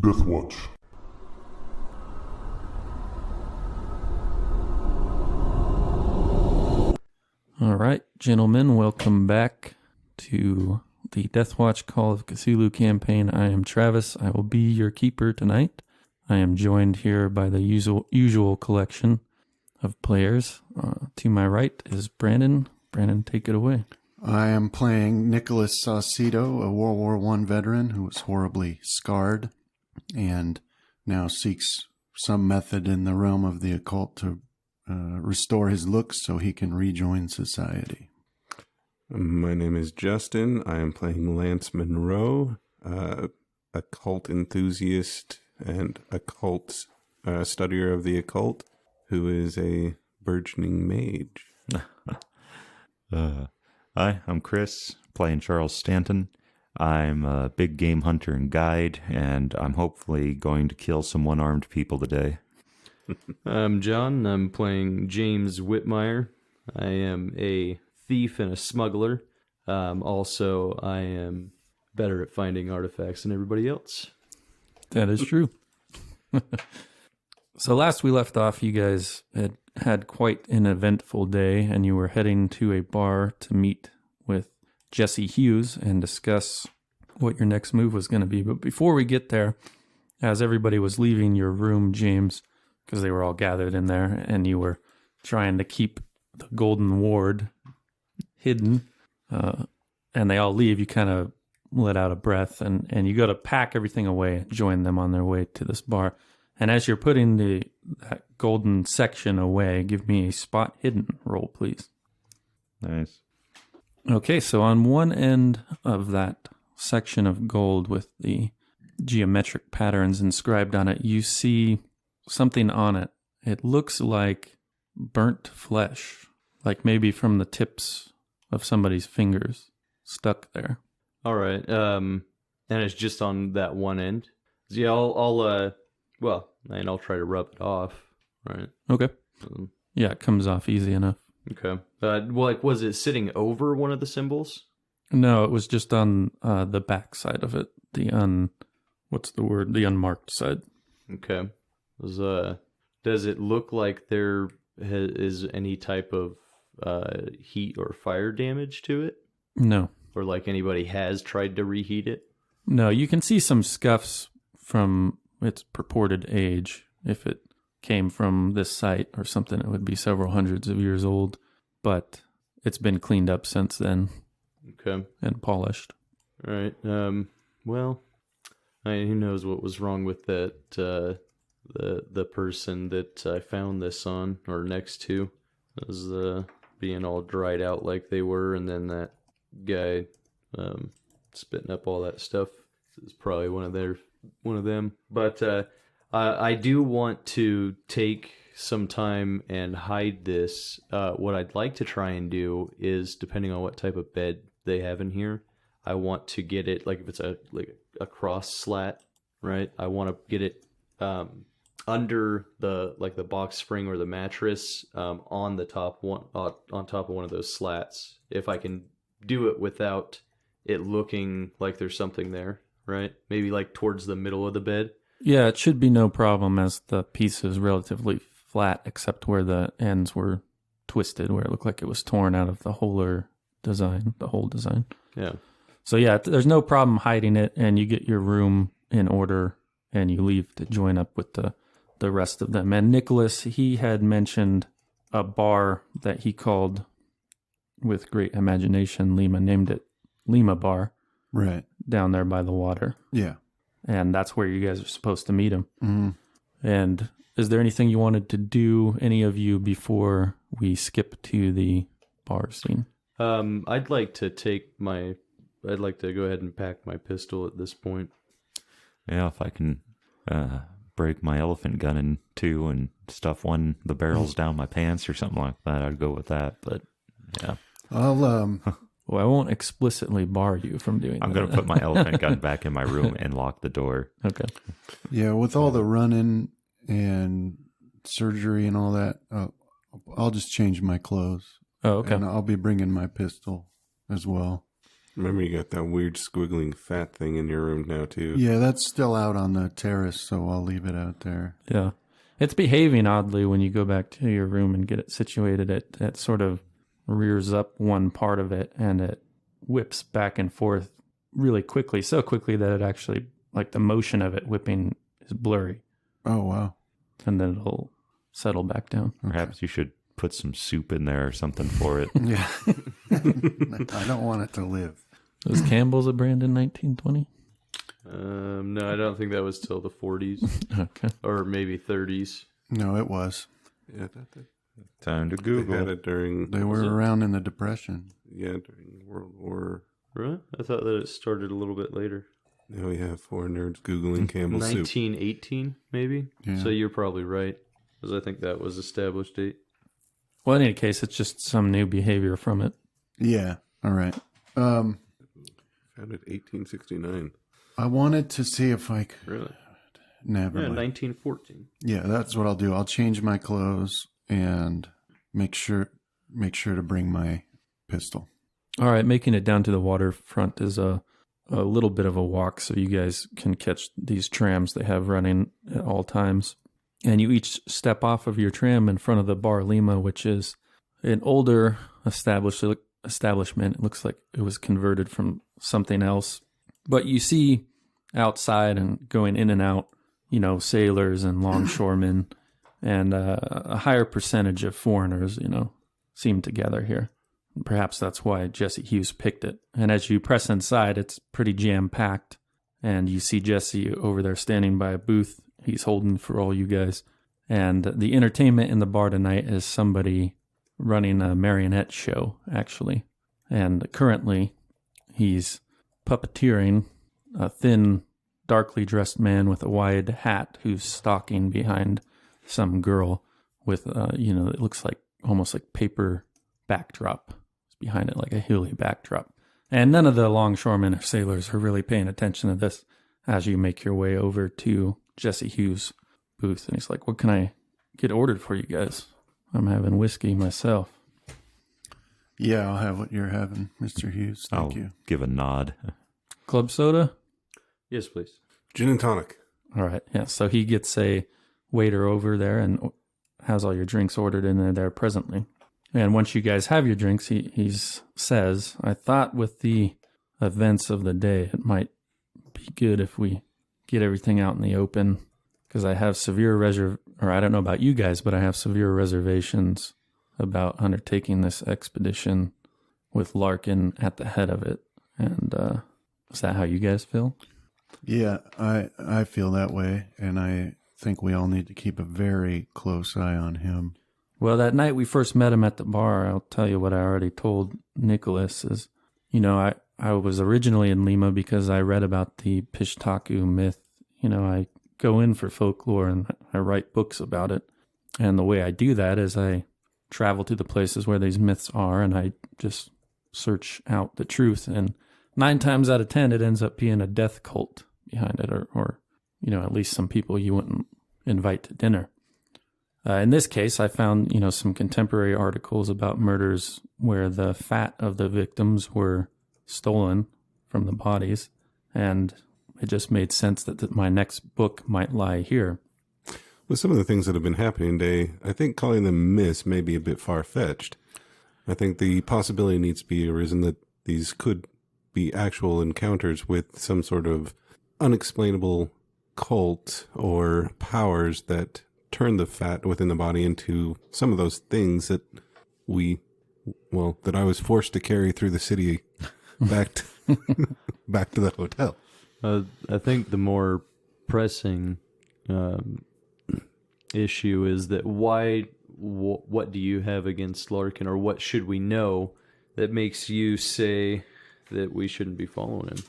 Death Watch. All right, gentlemen, welcome back to the Death Watch Call of Cthulhu Campaign. I am Travis. I will be your keeper tonight. I am joined here by the usual collection of players. To my right is Brandon. Brandon, take it away. I am playing Nicholas Saucedo, a World War I veteran who was horribly scarred and now seeks some method in the realm of the occult to restore his looks so he can rejoin society. My name is Justin. I am playing Lance Monroe, a cult enthusiast and occult studier of the occult, who is a burgeoning mage. Hi, I'm Chris, playing Charles Stanton. I'm a big game hunter and guide, and I'm hopefully going to kill some one-armed people today. I'm John. I'm playing James Whitmire. I am a thief and a smuggler. Also, I am better at finding artifacts than everybody else. That is true. So last we left off, you guys had quite an eventful day, and you were heading to a bar to meet with Jesse Hughes and discuss what your next move was going to be. But before we get there, as everybody was leaving your room, James, because they were all gathered in there, and you were trying to keep the Golden Ward hidden, and they all leave, you kind of let out a breath, and you go to pack everything away, join them on their way to this bar. And as you're putting that golden section away, give me a spot hidden roll, please. Nice. Okay, so on one end of that section of gold with the geometric patterns inscribed on it, you see something on it. It looks like burnt flesh, like maybe from the tips of somebody's fingers stuck there. All right. And it's just on that one end. Yeah, I'll try to rub it off. Right. Okay. Yeah, it comes off easy enough. Okay. Was it sitting over one of the symbols? No, it was just on the back side of it. The unmarked side. Okay. Does it look like there is any type of heat or fire damage to it? No. Or like anybody has tried to reheat it? No, you can see some scuffs from its purported age. If it came from this site or something, it would be several hundreds of years old, but it's been cleaned up since then. Okay. And polished. All right. Who knows what was wrong with that, the person that I found this on, or next to, was being all dried out like they were, and then that guy spitting up all that stuff is probably one of them. But I do want to take some time and hide this. What I'd like to try and do is, depending on what type of bed they have in here, I want to get it, like if it's a cross slat, right? I want to get it under the box spring or the mattress, on the top one, on top of one of those slats. If I can do it without it looking like there's something there, right? Maybe like towards the middle of the bed. Yeah, it should be no problem, as the piece is relatively flat, except where the ends were twisted, where it looked like it was torn out of the whole design. Yeah. So yeah, there's no problem hiding it, and you get your room in order, and you leave to join up with the rest of them. And Nicholas, he had mentioned a bar that he called, with great imagination, Lima named it Lima Bar. Right. Down there by the water. Yeah. And that's where you guys are supposed to meet him. Mm-hmm. And is there anything you wanted to do, any of you, before we skip to the bar scene? I'd like to go ahead and pack my pistol at this point. Yeah, if I can break my elephant gun in two and stuff the barrels down my pants or something like that, I'd go with that. But yeah. Well, I won't explicitly bar you from doing that. I'm going to put my elephant gun back in my room and lock the door. Okay. Yeah, with all the running and surgery and all that, I'll just change my clothes. Oh, okay. And I'll be bringing my pistol as well. Remember, you got that weird squiggling fat thing in your room now, too. Yeah, that's still out on the terrace, so I'll leave it out there. Yeah. It's behaving oddly when you go back to your room and get it situated. It sort of rears up one part of it and it whips back and forth really quickly, so quickly that it actually, like the motion of it whipping is blurry. Oh, wow. And then it'll settle back down. Perhaps you should put some soup in there or something for it. Yeah. I don't want it to live. Was Campbell's a brand in 1920? No, I don't think that was till the 40s Okay. or maybe 30s. No, it was. Yeah, Time to they had Google. it during, They were around in the Depression. during World War. Really? I thought that it started a little bit later. Now we have four nerds Googling Campbell soup. 1918, maybe? Yeah. So you're probably right, because I think that was established date. Well, in any case, it's just some new behavior from it. Yeah. All right. Founded 1869. I wanted to see if I could. Really? Never Yeah, mind. 1914. Yeah, that's what I'll do. I'll change my clothes and make sure to bring my pistol. All right, making it down to the waterfront is a little bit of a walk, so you guys can catch these trams they have running at all times. And you each step off of your tram in front of the Bar Lima, which is an older establishment. It looks like it was converted from something else. But you see outside and going in and out, sailors and longshoremen, and a higher percentage of foreigners, seem to gather here. Perhaps that's why Jesse Hughes picked it. And as you press inside, it's pretty jam-packed. And you see Jesse over there standing by a booth he's holding for all you guys. And the entertainment in the bar tonight is somebody running a marionette show, actually. And currently, he's puppeteering a thin, darkly dressed man with a wide hat who's stalking behind some girl with, it looks like almost like paper backdrop. Behind it, like a hilly backdrop. And none of the longshoremen or sailors are really paying attention to this as you make your way over to Jesse Hughes' booth. And he's like, what can I get ordered for you guys? I'm having whiskey myself. Yeah, I'll have what you're having, Mr. Hughes. Thank I'll you. give a nod. Club soda? Yes, please. Gin and tonic. All right, yeah. So he gets a waiter over there and has all your drinks ordered in there presently. And once you guys have your drinks, he says, I thought with the events of the day, it might be good if we get everything out in the open, because I have I don't know about you guys, but I have severe reservations about undertaking this expedition with Larkin at the head of it. And is that how you guys feel? Yeah, I feel that way, and I think we all need to keep a very close eye on him. Well, that night we first met him at the bar, I'll tell you what I already told Nicholas is, I was originally in Lima because I read about the Pishtaku myth. I go in for folklore and I write books about it. And the way I do that is I travel to the places where these myths are and I just search out the truth. And 9 times out of 10, it ends up being a death cult behind it or at least some people you wouldn't invite to dinner. In this case, I found, some contemporary articles about murders where the fat of the victims were stolen from the bodies, and it just made sense that my next book might lie here. With some of the things that have been happening today, I think calling them myths may be a bit far-fetched. I think the possibility needs to be arisen that these could be actual encounters with some sort of unexplainable cult or powers that turn the fat within the body into some of those things that that I was forced to carry through the city back to the hotel. I think the more pressing issue is that what do you have against Larkin, or what should we know that makes you say that we shouldn't be following him?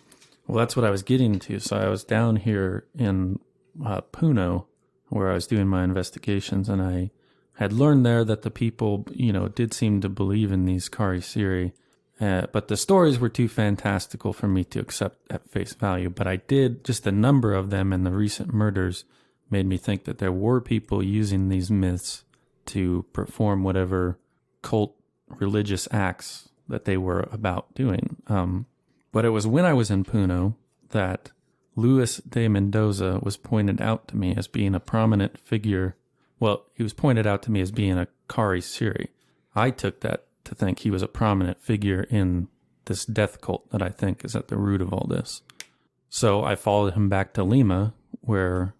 Well, that's what I was getting to. So I was down here in Puno, where I was doing my investigations, and I had learned there that the people, did seem to believe in these Kari Siri, but the stories were too fantastical for me to accept at face value. But I did, just the number of them and the recent murders made me think that there were people using these myths to perform whatever cult religious acts that they were about doing. But it was when I was in Puno that Luis de Mendoza was pointed out to me as being a prominent figure. Well, he was pointed out to me as being a Kari Siri. I took that to think he was a prominent figure in this death cult that I think is at the root of all this. So I followed him back to Lima, where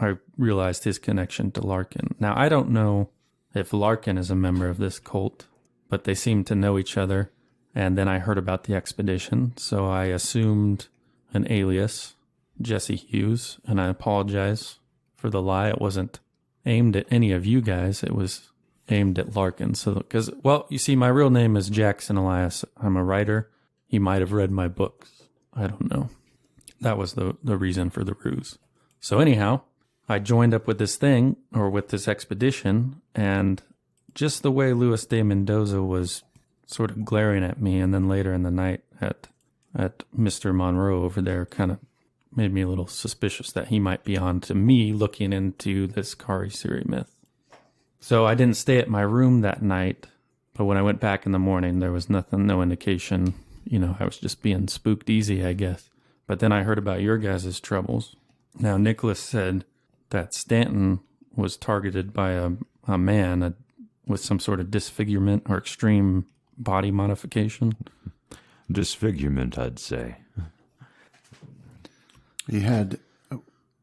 I realized his connection to Larkin. Now, I don't know if Larkin is a member of this cult, but they seem to know each other. And then I heard about the expedition, so I assumed an alias, Jesse Hughes, and I apologize for the lie. It wasn't aimed at any of you guys. It was aimed at Larkin. So, because, well, you see, my real name is Jackson Elias. I'm a writer. He might have read my books. I don't know. That was the reason for the ruse. So anyhow, I joined up with this thing, or with this expedition, and just the way Luis de Mendoza was sort of glaring at me, and then later in the night at Mr. Monroe over there, kind of made me a little suspicious that he might be on to me looking into this Kari Siri myth. So I didn't stay at my room that night, but when I went back in the morning, there was nothing, no indication. You know, I was just being spooked easy, I guess. But then I heard about your guys' troubles. Now, Nicholas said that Stanton was targeted by a man with some sort of disfigurement or extreme body modification. Disfigurement, I'd say. He had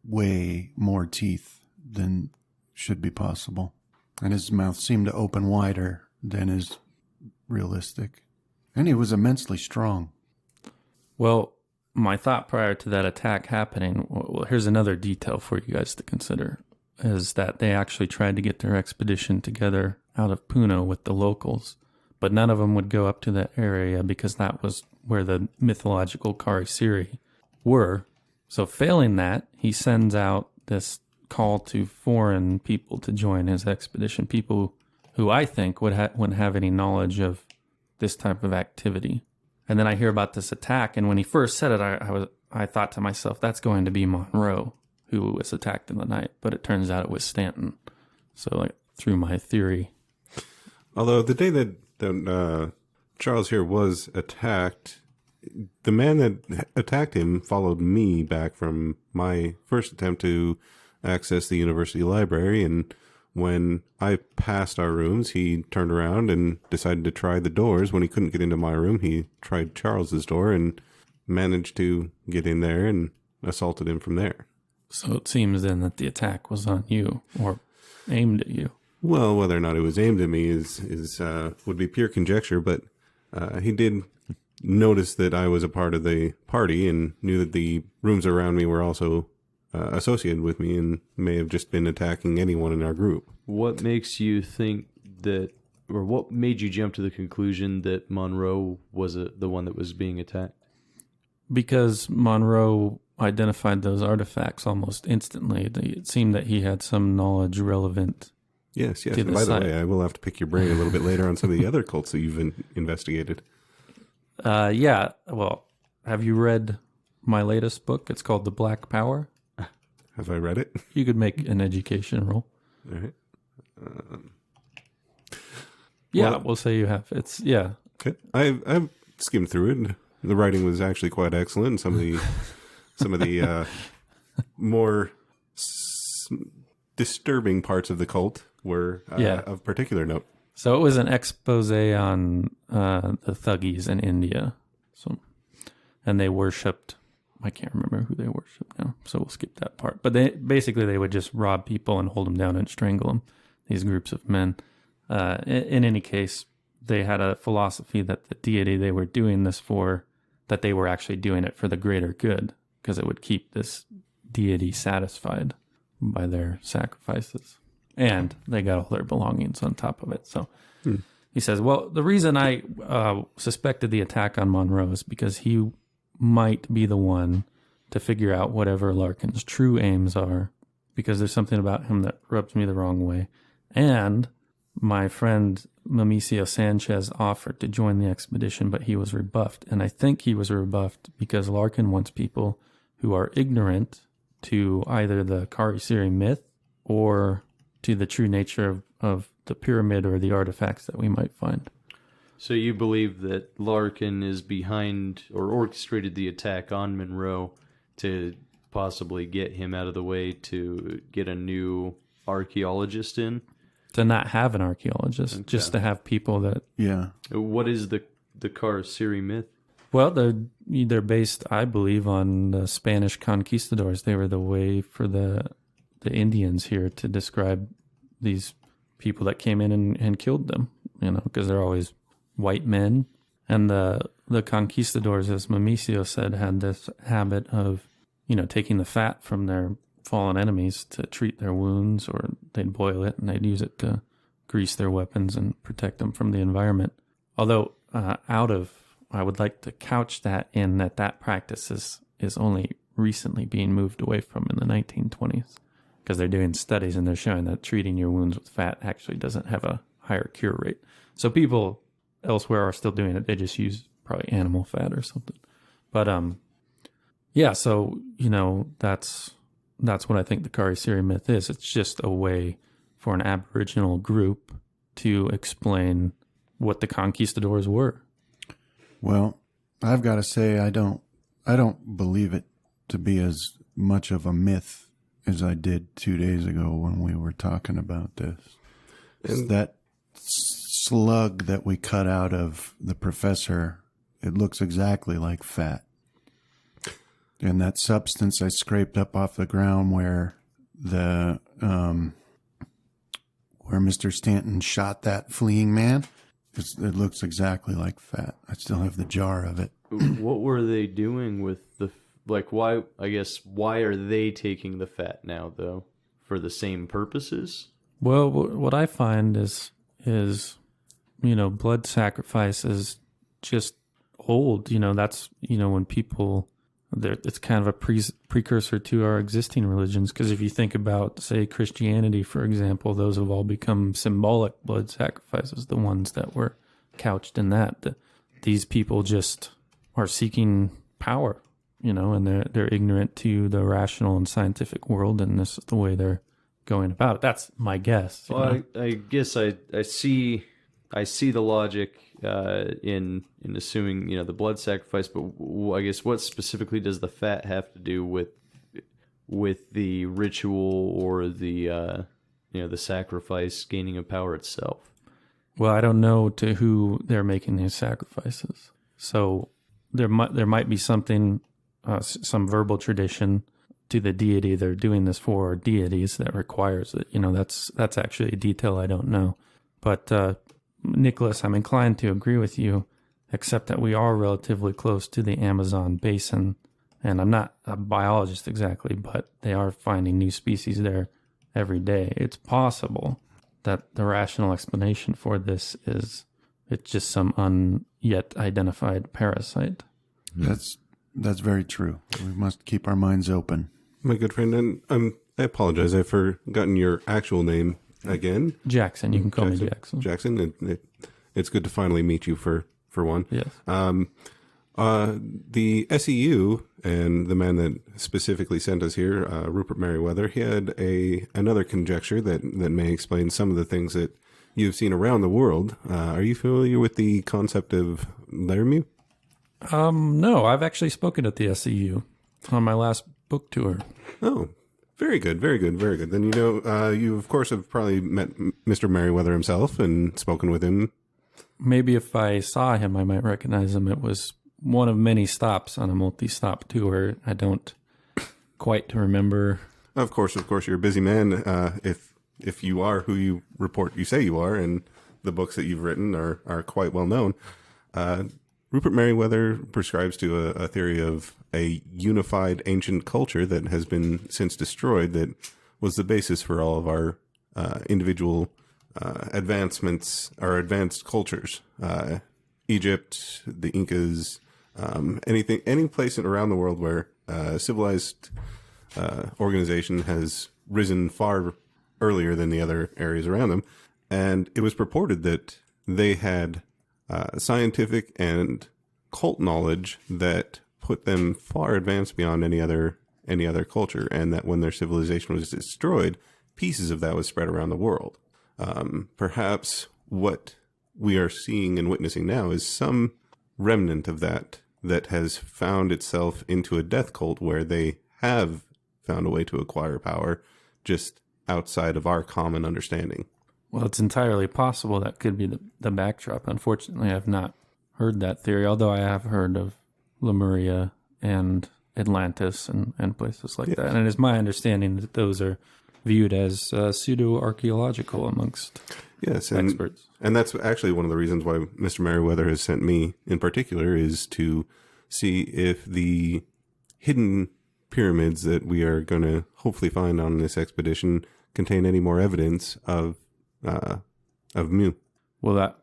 way more teeth than should be possible, and his mouth seemed to open wider than is realistic. And he was immensely strong. Well, my thought prior to that attack happening, well, here's another detail for you guys to consider, is that they actually tried to get their expedition together out of Puno with the locals, but none of them would go up to that area because that was where the mythological Kari Siri were. So failing that, he sends out this call to foreign people to join his expedition, people who I think wouldn't have any knowledge of this type of activity. And then I hear about this attack, and when he first said it, I thought to myself, that's going to be Monroe who was attacked in the night, but it turns out it was Stanton. So like through my theory. Although the day that Charles here was attacked, the man that attacked him followed me back from my first attempt to access the university library, and when I passed our rooms, he turned around and decided to try the doors. When he couldn't get into my room, he tried Charles's door and managed to get in there and assaulted him from there. So it seems then that the attack was on you, or aimed at you. Well, whether or not it was aimed at me would be pure conjecture, but he did notice that I was a part of the party and knew that the rooms around me were also associated with me and may have just been attacking anyone in our group. What makes you think that, or what made you jump to the conclusion that Monroe was the one that was being attacked? Because Monroe identified those artifacts almost instantly. It seemed that he had some knowledge relevant. Yes. To And the by the site. way, I will have to pick your brain a little bit later on some of the other cults that you've investigated. Yeah. Well, have you read my latest book? It's called The Black Power. Have I read it? You could make an education roll. All right. Yeah, Well- we'll say you have. It's, yeah. Okay. I've skimmed through it. And the writing was actually quite excellent. Some of the more disturbing parts of the cult were of particular note. So it was an expose on the thuggies in India. So, and they worshipped, I can't remember who they worshipped now, so we'll skip that part. But they would just rob people and hold them down and strangle them, these groups of men. In any case, they had a philosophy that the deity they were doing this for, that they were actually doing it for the greater good, because it would keep this deity satisfied by their sacrifices. And they got all their belongings on top of it. So he says, well, the reason I suspected the attack on Monroe is because he might be the one to figure out whatever Larkin's true aims are, because there's something about him that rubs me the wrong way. And my friend Mamicio Sanchez offered to join the expedition, but he was rebuffed. And I think he was rebuffed because Larkin wants people who are ignorant to either the Kari Siri myth or to the true nature of the pyramid or the artifacts that we might find. So you believe that Larkin is behind or orchestrated the attack on Monroe to possibly get him out of the way to get a new archaeologist in? To not have an archaeologist, just to have people that... Yeah. What is the Karasiri myth? Well, they're based, I believe, on the Spanish conquistadors. They were the way for the Indians here to describe these people that came in and killed them, because they're always white men. And the conquistadors, as Mamicio said, had this habit of, taking the fat from their fallen enemies to treat their wounds, or they'd boil it and they'd use it to grease their weapons and protect them from the environment. Although I would like to couch that in that practice is only recently being moved away from in the 1920s, because they're doing studies and they're showing that treating your wounds with fat actually doesn't have a higher cure rate. So people elsewhere are still doing it. They just use probably animal fat or something. But yeah, so that's what I think the Karasiri myth is. It's just a way for an Aboriginal group to explain what the conquistadors were. Well, I've got to say I don't believe it to be as much of a myth as I did 2 days ago when we were talking about this. It's that slug that we cut out of the professor, it looks exactly like fat. And that substance I scraped up off the ground where where Mr. Stanton shot that fleeing man, it looks exactly like fat. I still have the jar of it. What were they doing with why are they taking the fat now, though? For the same purposes? Well, what I find is blood sacrifice is just old. That's, when people... It's kind of a precursor to our existing religions, because if you think about, say, Christianity, for example, those have all become symbolic blood sacrifices, the ones that were couched in that. These people just are seeking power, and they're ignorant to the rational and scientific world, and this is the way they're going about it. That's my guess. Well, I guess I see the logic in assuming the blood sacrifice, but I guess what specifically does the fat have to do with the ritual or the the sacrifice gaining of power itself? Well, I don't know to who they're making these sacrifices, so there might be something, some verbal tradition to the deity they're doing this for, or deities that requires it. That's actually a detail I don't know, but. Nicholas, I'm inclined to agree with you, except that we are relatively close to the Amazon basin, and I'm not a biologist exactly, but they are finding new species there every day. It's possible that the rational explanation for this is it's just some yet identified parasite. That's very true. We must keep our minds open. My good friend, and I apologize, I've forgotten your actual name again. Jackson. You can call me Jackson. Jackson. It's good to finally meet you for one. Yes. The SEU and the man that specifically sent us here, Rupert Merriweather, he had another conjecture that may explain some of the things that you've seen around the world. Are you familiar with the concept of Laramie? No, I've actually spoken at the SEU on my last book tour. Oh, very good, very good, very good. Then you of course have probably met Mr. Merriweather himself and spoken with him. Maybe if I saw him, I might recognize him. It was one of many stops on a multi-stop tour. I don't quite remember. Of course, you're a busy man. If you are who you report you say you are, and the books that you've written are quite well known. Rupert Merriweather prescribes to a theory of a unified ancient culture that has been since destroyed, that was the basis for all of our individual advancements, our advanced cultures. Egypt, the Incas, any place around the world where civilized organization has risen far earlier than the other areas around them. And it was purported that they had scientific and cult knowledge that put them far advanced beyond any other culture, and that when their civilization was destroyed, pieces of that was spread around the world. Perhaps what we are seeing and witnessing now is some remnant of that has found itself into a death cult where they have found a way to acquire power just outside of our common understanding. Well, it's entirely possible that could be the backdrop. Unfortunately, I've not heard that theory, although I have heard of Lemuria and Atlantis and places like that. And it is my understanding that those are viewed as pseudo-archaeological amongst experts. And that's actually one of the reasons why Mr. Merriweather has sent me in particular, is to see if the hidden pyramids that we are going to hopefully find on this expedition contain any more evidence of Mu. Well,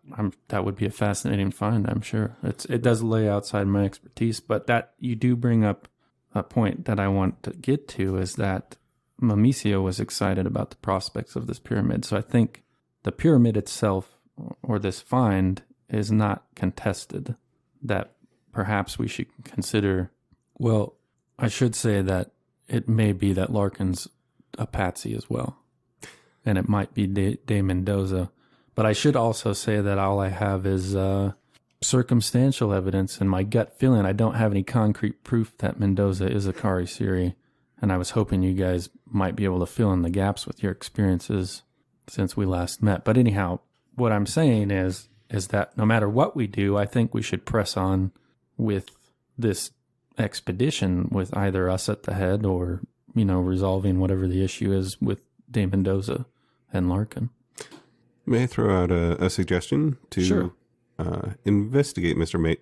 that would be a fascinating find, I'm sure. It does lay outside my expertise, but that you do bring up a point that I want to get to, is that Mamicio was excited about the prospects of this pyramid. So I think the pyramid itself, or this find, is not contested. That perhaps we should consider, well, I should say that it may be that Larkin's a patsy as well. And it might be de Mendoza. But I should also say that all I have is circumstantial evidence and my gut feeling. I don't have any concrete proof that Mendoza is a Kari Siri. And I was hoping you guys might be able to fill in the gaps with your experiences since we last met. But anyhow, what I'm saying is that no matter what we do, I think we should press on with this expedition with either us at the head or, resolving whatever the issue is with De Mendoza and Larkin. May I throw out a suggestion to investigate Mr.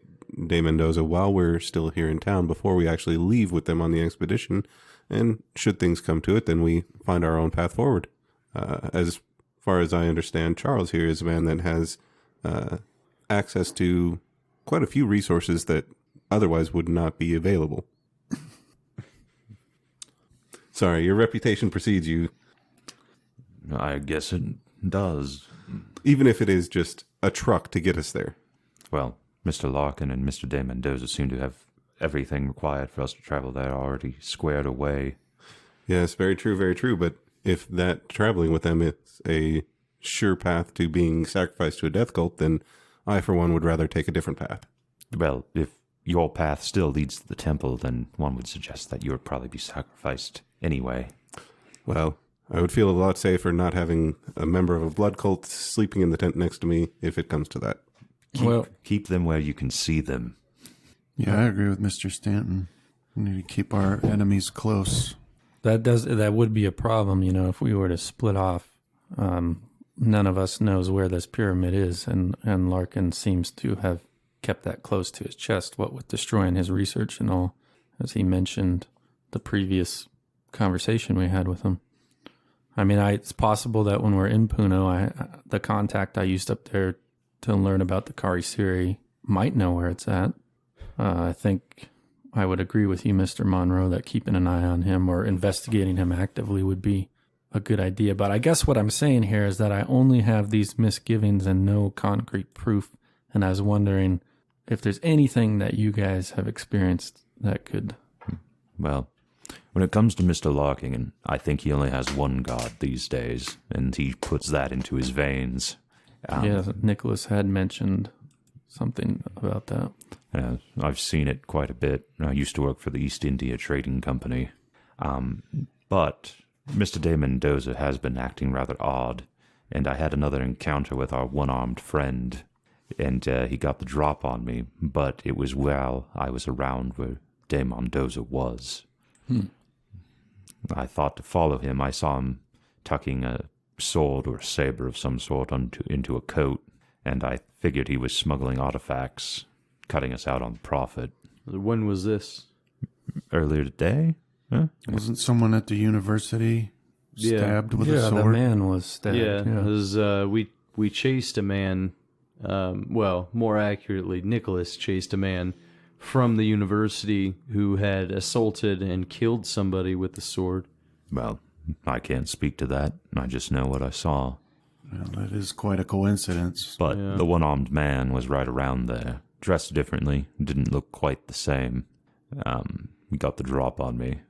De Mendoza while we're still here in town before we actually leave with them on the expedition? And should things come to it, then we find our own path forward. As far as I understand, Charles here is a man that has access to quite a few resources that otherwise would not be available. Sorry, your reputation precedes you. I guess it does. Even if it is just a truck to get us there. Well, Mr. Larkin and Mr. De Mendoza seem to have everything required for us to travel there already squared away. Yes, very true, very true. But if that traveling with them is a sure path to being sacrificed to a death cult, then I, for one, would rather take a different path. Well, if your path still leads to the temple, then one would suggest that you would probably be sacrificed anyway. Well, I would feel a lot safer not having a member of a blood cult sleeping in the tent next to me if it comes to that. Keep them where you can see them. Yeah, I agree with Mr. Stanton. We need to keep our enemies close. That would be a problem, if we were to split off. None of us knows where this pyramid is, and Larkin seems to have kept that close to his chest, what with destroying his research and all, as he mentioned the previous conversation we had with him. I mean, it's possible that when we're in Puno, the contact I used up there to learn about the Kari Siri might know where it's at. I think I would agree with you, Mr. Monroe, that keeping an eye on him or investigating him actively would be a good idea. But I guess what I'm saying here is that I only have these misgivings and no concrete proof. And I was wondering if there's anything that you guys have experienced that could... Well, when it comes to Mr. Larkin, I think he only has one god these days, and he puts that into his veins. Nicholas had mentioned something about that. I've seen it quite a bit. I used to work for the East India Trading Company. But Mr. De Mendoza has been acting rather odd, and I had another encounter with our one-armed friend, and he got the drop on me, but it was while I was around where De Mendoza was. I thought to follow him. I saw him tucking a sword or a saber of some sort into a coat, and I figured he was smuggling artifacts, cutting us out on profit. When was this? Earlier today? Huh? Wasn't someone at the university stabbed with a sword? Yeah, the man was stabbed. Yeah, it was, we chased a man, more accurately, Nicholas chased a man from the university who had assaulted and killed somebody with the sword. Well, I can't speak to that. I just know what I saw. Well, that is quite a coincidence. But the one-armed man was right around there, dressed differently, didn't look quite the same. He got the drop on me.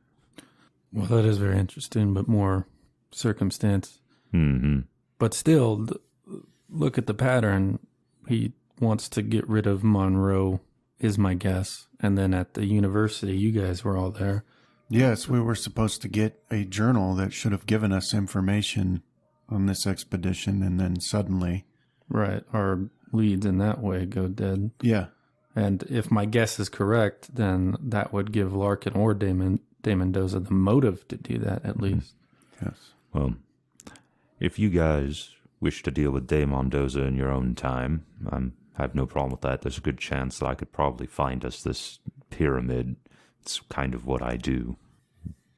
Well, that is very interesting, but more circumstance. Mm-hmm. But still, look at the pattern. he wants to get rid of Monroe, is my guess. And then at the university, you guys were all there. Yes, we were supposed to get a journal that should have given us information on this expedition, and then suddenly... Right, our leads in that way go dead. Yeah. And if my guess is correct, then that would give Larkin or Damon Mendoza the motive to do that, at least. Yes. Well, if you guys wish to deal with Dame Mendoza in your own time, I have no problem with that. There's a good chance that I could probably find us this pyramid. It's kind of what I do.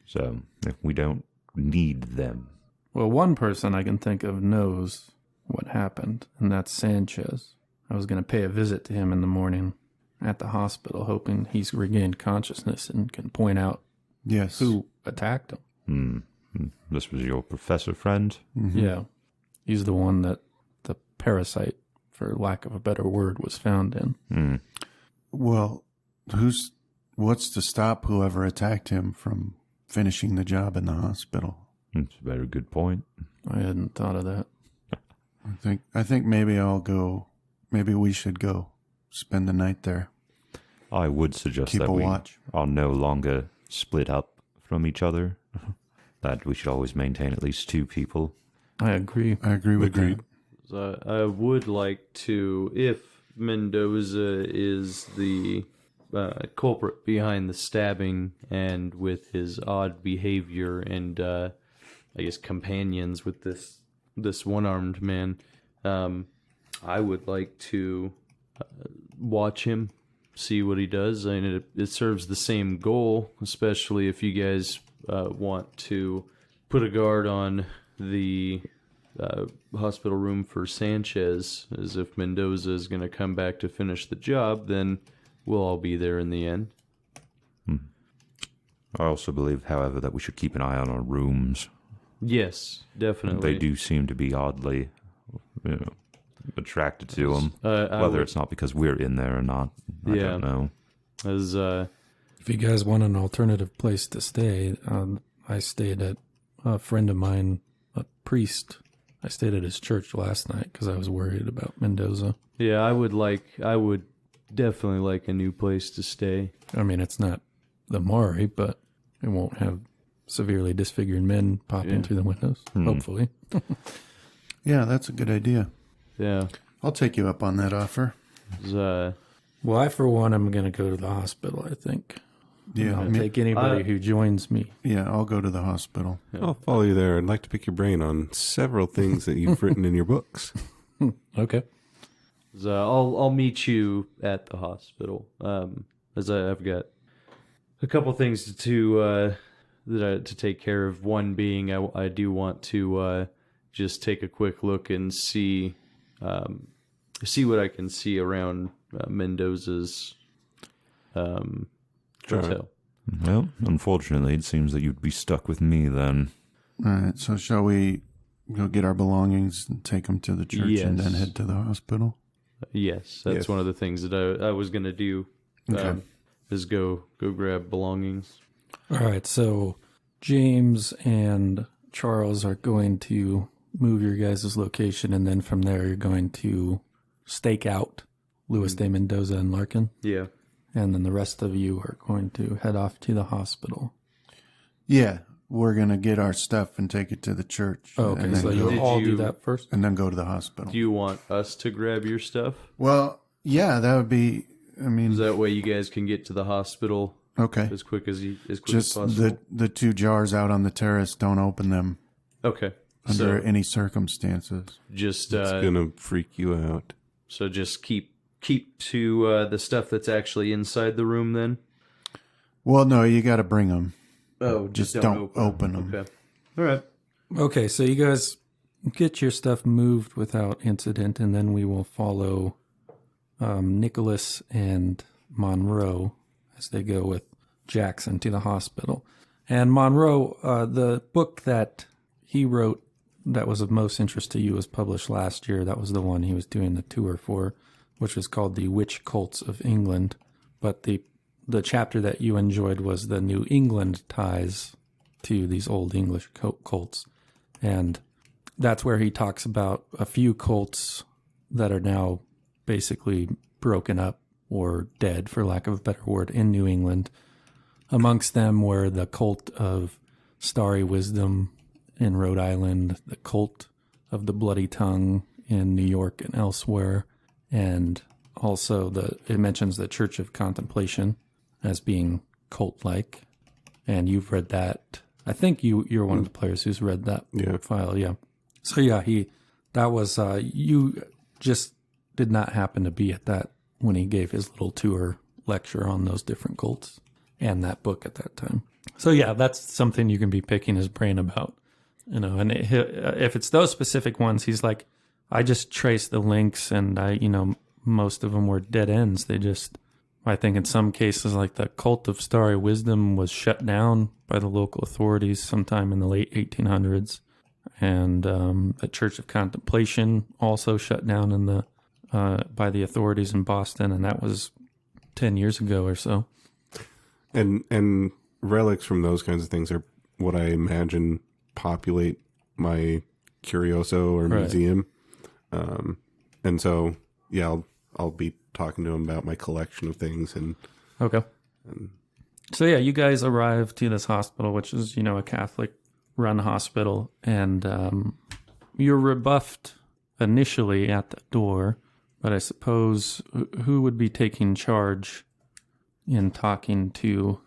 So, if we don't need them. Well, one person I can think of knows what happened, and that's Sanchez. I was going to pay a visit to him in the morning at the hospital, hoping he's regained consciousness and can point out Yes. who attacked him. This was your professor friend? Mm-hmm. Yeah. He's the one that the parasite, for lack of a better word, was found in. Well, what's to stop whoever attacked him from finishing the job in the hospital? That's a very good point. I hadn't thought of that. I think maybe I'll go. Maybe we should go spend the night there. I would suggest Keep that a we watch. are no longer split up from each other. That we should always maintain at least 2 people. I agree. I agree with Agreed. that. So I would like to, if Mendoza is the culprit behind the stabbing, and with his odd behavior and I guess companions with this one-armed man, I would like to watch him, see what he does. I mean, it serves the same goal, especially if you guys want to put a guard on the hospital room for Sanchez, as if Mendoza is going to come back to finish the job, then we'll all be there in the end. I also believe, however, that we should keep an eye on our rooms. Yes, definitely. They do seem to be oddly, attracted to them. Whether it's not because we're in there or not, I don't know. As If you guys want an alternative place to stay, I stayed at a friend of mine, a priest. I stayed at his church last night because I was worried about Mendoza. yeah, I would definitely like a new place to stay. I mean, it's not the Maury, but it won't have severely disfigured men popping through the windows, hopefully. Yeah, that's a good idea. Yeah. I'll take you up on that offer. As, Well, I, for one, am going to go to the hospital, I think. Yeah, I'll take anybody who joins me. yeah, I'll go to the hospital. I'll follow you there. I'd like to pick your brain on several things that you've written in your books. Okay. I'll meet you at the hospital. As I've got a couple things to take care of. One being, I do want to just take a quick look and see what I can see around Mendoza's hotel. Well, unfortunately, it seems that you'd be stuck with me then. All right, so shall we go get our belongings and take them to the church and then Yes. head to the hospital? Yes, that's Yes. one of the things that I was going to do. Okay. Is go grab belongings. All right, so James and Charles are going to move your guys' location, and then from there you're going to stake out Luis de Mendoza and Larkin, Yeah. and then the rest of you are going to head off to the hospital. Yeah, we're going to get our stuff and take it to the church. Oh, okay, and so then, you'll Did all do you- that first? and then go to the hospital. Do you want us to grab your stuff? Well, yeah, that would be, I mean, Is that way you guys can get to the hospital okay. as quick as Just possible? the 2 jars out on the terrace, don't open them Okay. under So any circumstances. just It's gonna freak you out. so just keep to the stuff that's actually inside the room then. Well, no, you got to bring them. Oh, Just don't open them. Okay. All right. Okay, so you guys get your stuff moved without incident, and then we will follow Nicholas and Monroe as they go with Jackson to the hospital. And Monroe, the book that he wrote that was of most interest to you was published last year. That was the one he was doing the tour for, which was called The Witch Cults of England. But the chapter that you enjoyed was the New England ties to these old English cults. And that's where he talks about a few cults that are now basically broken up or dead, for lack of a better word, in New England. Amongst them were the cult of Starry Wisdom in Rhode Island, the cult of the Bloody Tongue in New York and elsewhere, and also it mentions the Church of Contemplation as being cult-like. And you've read that. I think you're one of the players who's read that file, yeah. So yeah, that was you just did not happen to be at that when he gave his little tour lecture on those different cults and that book at that time. So yeah, that's something you can be picking his brain about, and if it's those specific ones, he's like, I just traced the links, and most of them were dead ends. I think in some cases, like the cult of Starry Wisdom was shut down by the local authorities sometime in the late 1800s. And the Church of Contemplation also shut down by the authorities in Boston, and that was 10 years ago or so. And relics from those kinds of things are what I imagine populate my Curioso or museum. And so, yeah, I'll be talking to him about my collection of things. Okay. So yeah, you guys arrive to this hospital, which is, a Catholic-run hospital, and you're rebuffed initially at the door, but I suppose who would be taking charge in talking to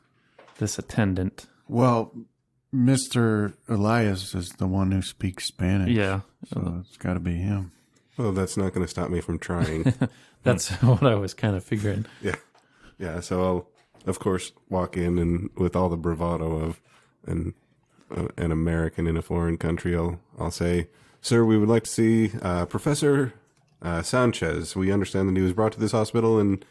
this attendant? Well, Mr. Elias is the one who speaks Spanish. Yeah. So it's got to be him. Well, that's not going to stop me from trying. That's what I was kind of figuring. Yeah. Yeah, so I'll, of course, walk in and with all the bravado of an American in a foreign country, I'll say, "Sir, we would like to see Professor Sanchez. We understand that he was brought to this hospital, and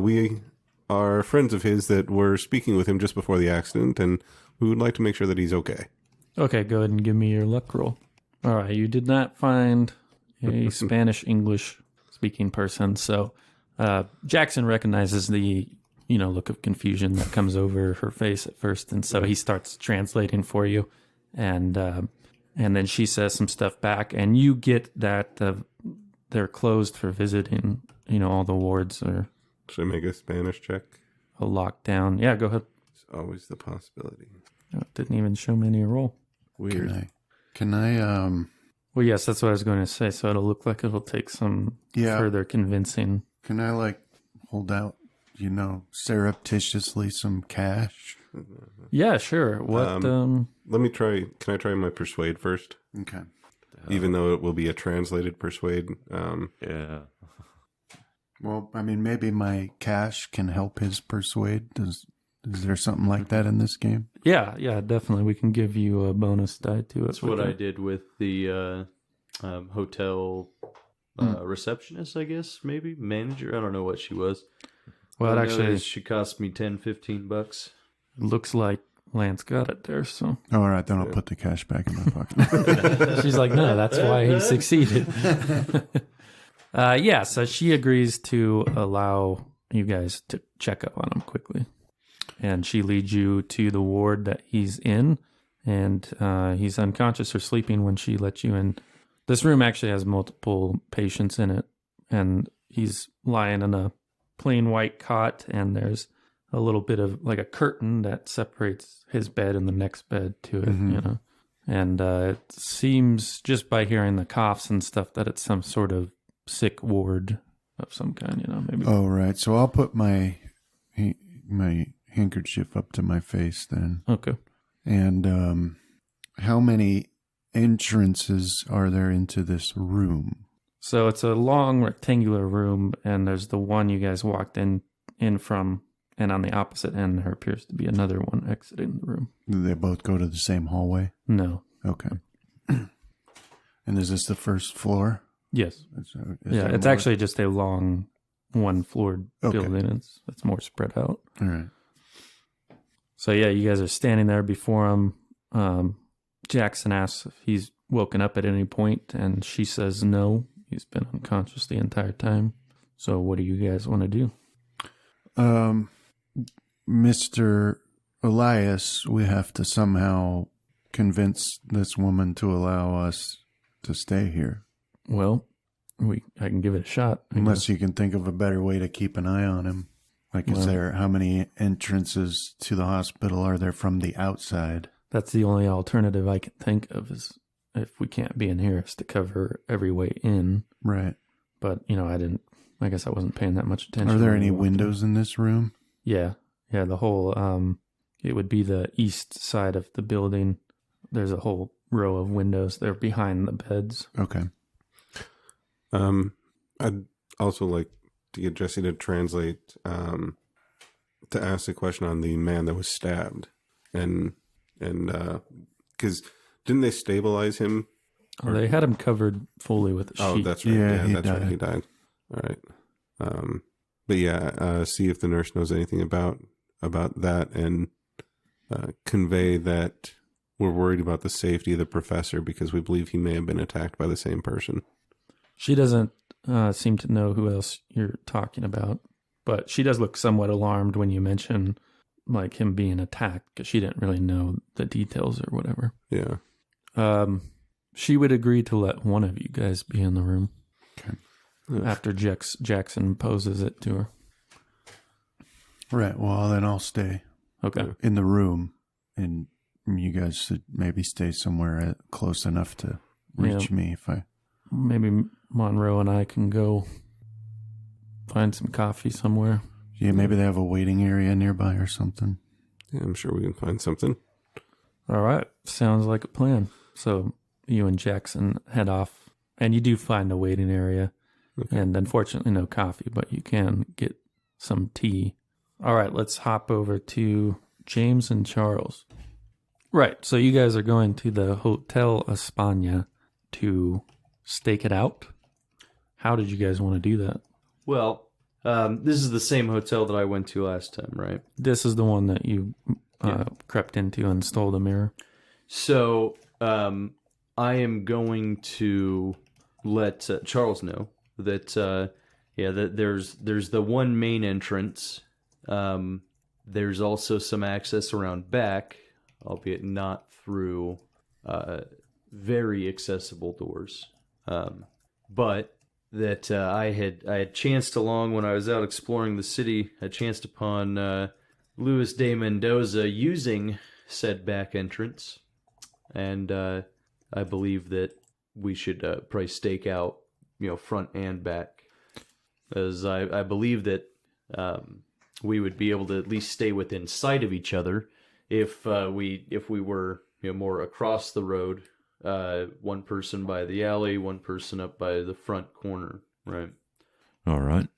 we are friends of his that were speaking with him just before the accident, and we would like to make sure that he's okay." Okay, go ahead and give me your luck roll. All right, you did not find a Spanish-English speaking person, so Jackson recognizes the look of confusion that comes over her face at first, and so he starts translating for you, and then she says some stuff back, and you get that they're closed for visiting. All the wards are. Should I make a Spanish check? A lockdown. Yeah, go ahead. It's always the possibility. It didn't even show me any roll. Weird. Can I Well, yes, that's what I was going to say. So it'll look like it'll take some further convincing. Can I hold out, surreptitiously some cash? Yeah, sure. What? Let me try. Can I try my persuade first? Okay. Even though it will be a translated persuade. Yeah. Well, I mean, maybe my cash can help his persuade. Is there something like that in this game? Yeah, definitely. We can give you a bonus die to it. That's what I did with the hotel receptionist, I guess, maybe manager. I don't know what she was. Well, actually, she cost me $10-15. Looks like Lance got it there. So, all right, then I'll put the cash back in my pocket. She's like, no, that's why he succeeded. So she agrees to allow you guys to check up on him quickly. And she leads you to the ward that he's in, and he's unconscious or sleeping when she lets you in. This room actually has multiple patients in it, and he's lying in a plain white cot, and there's a little bit of a curtain that separates his bed and the next bed to it, And it seems just by hearing the coughs and stuff that it's some sort of sick ward of some kind, maybe. Oh, right. So I'll put my handkerchief up to my face then. Okay. And how many entrances are there into this room? So it's a long rectangular room, and there's the one you guys walked in from, and on the opposite end there appears to be another one exiting the room. Do they both go to the same hallway? No. Okay. And is this the first floor? Yes. It's more? actually just a long one-floored building. It's more spread out. All right. So yeah, you guys are standing there before him. Jackson asks if he's woken up at any point, and she says no. He's been unconscious the entire time. So what do you guys want to do? Mr. Elias, we have to somehow convince this woman to allow us to stay here. Well, I can give it a shot. Unless you can think of a better way to keep an eye on him. Like, how many entrances to the hospital are there from the outside? That's the only alternative I can think of, is if we can't be in here, is to cover every way in. Right. But, I guess I wasn't paying that much attention. Are there any windows in this room? Yeah. Yeah, the whole, it would be the east side of the building. There's a whole row of windows. They're behind the beds. Okay. I'd also like to get Jesse to translate, to ask the question on the man that was stabbed. And because didn't they stabilize him? Oh, they had him covered fully with a sheet. Oh, that's right. Yeah, That's right. He died. All right. But yeah, see if the nurse knows anything about that, and convey that we're worried about the safety of the professor because we believe he may have been attacked by the same person. She doesn't seem to know who else you're talking about, but she does look somewhat alarmed when you mention like him being attacked, because she didn't really know the details or whatever. Yeah. She would agree to let one of you guys be in the room. Okay. After Jackson poses it to her. Right. Well, then I'll stay Okay. in the room, and you guys should maybe stay somewhere close enough to reach me if I... Maybe Monroe and I can go find some coffee somewhere. Yeah, maybe they have a waiting area nearby or something. Yeah, I'm sure we can find something. All right. Sounds like a plan. So you and Jackson head off, and you do find a waiting area. Okay. And unfortunately no coffee, but you can get some tea. All right, let's hop over to James and Charles. Right, so you guys are going to the Hotel España to stake it out. How did you guys want to do that? Well, this is the same hotel that I went to last time, right? This is the one that you crept into and stole the mirror. So I am going to let Charles know that that there's the one main entrance. There's also some access around back, albeit not through very accessible doors. But that I had chanced along when I was out exploring the city. I chanced upon Luis de Mendoza using said back entrance, and I believe that we should probably stake out, front and back, as I believe that we would be able to at least stay within sight of each other if we were more across the road. One person by the alley, one person up by the front corner, right? All right.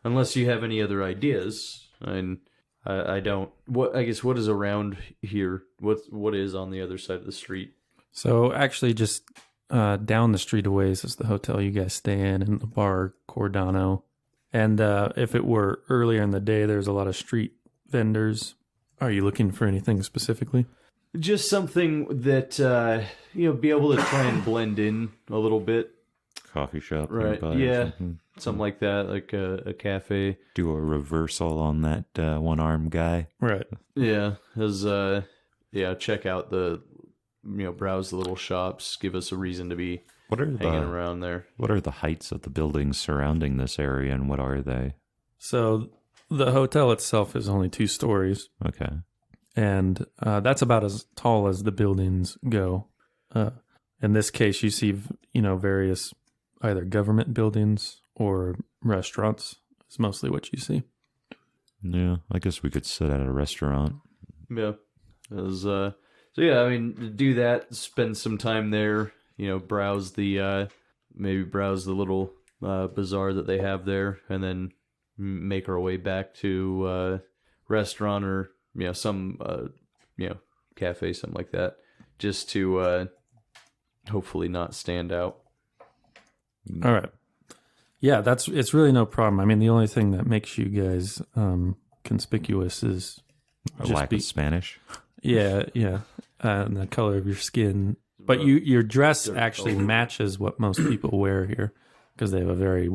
Unless you have any other ideas, and I don't. I guess what is around here? What is on the other side of the street? So actually just down the street a ways is the hotel you guys stay in, and the bar Cordano. And if it were earlier in the day, there's a lot of street vendors. Are you looking for anything specifically? Just something that be able to try and blend in a little bit. Coffee shop, right? nearby or Yeah, something like that, like a cafe. Do a reversal on that one-armed guy. Right. Yeah, check out the, browse the little shops. Give us a reason to be hanging around there. What are the heights of the buildings surrounding this area, and what are they? So the hotel itself is only 2 stories. Okay. And that's about as tall as the buildings go. In this case, you see, various either government buildings or restaurants. It's mostly what you see. Yeah, I guess we could sit at a restaurant. Yeah. Do that. Spend some time there. Browse the little bazaar that they have there, and then make our way back to restaurant or some cafe, something like that, just to hopefully not stand out. All right. Yeah, it's really no problem. I mean, the only thing that makes you guys conspicuous is A lack of Spanish. Yeah, and the color of your skin. But your dress actually matches what most people wear here, because they have a very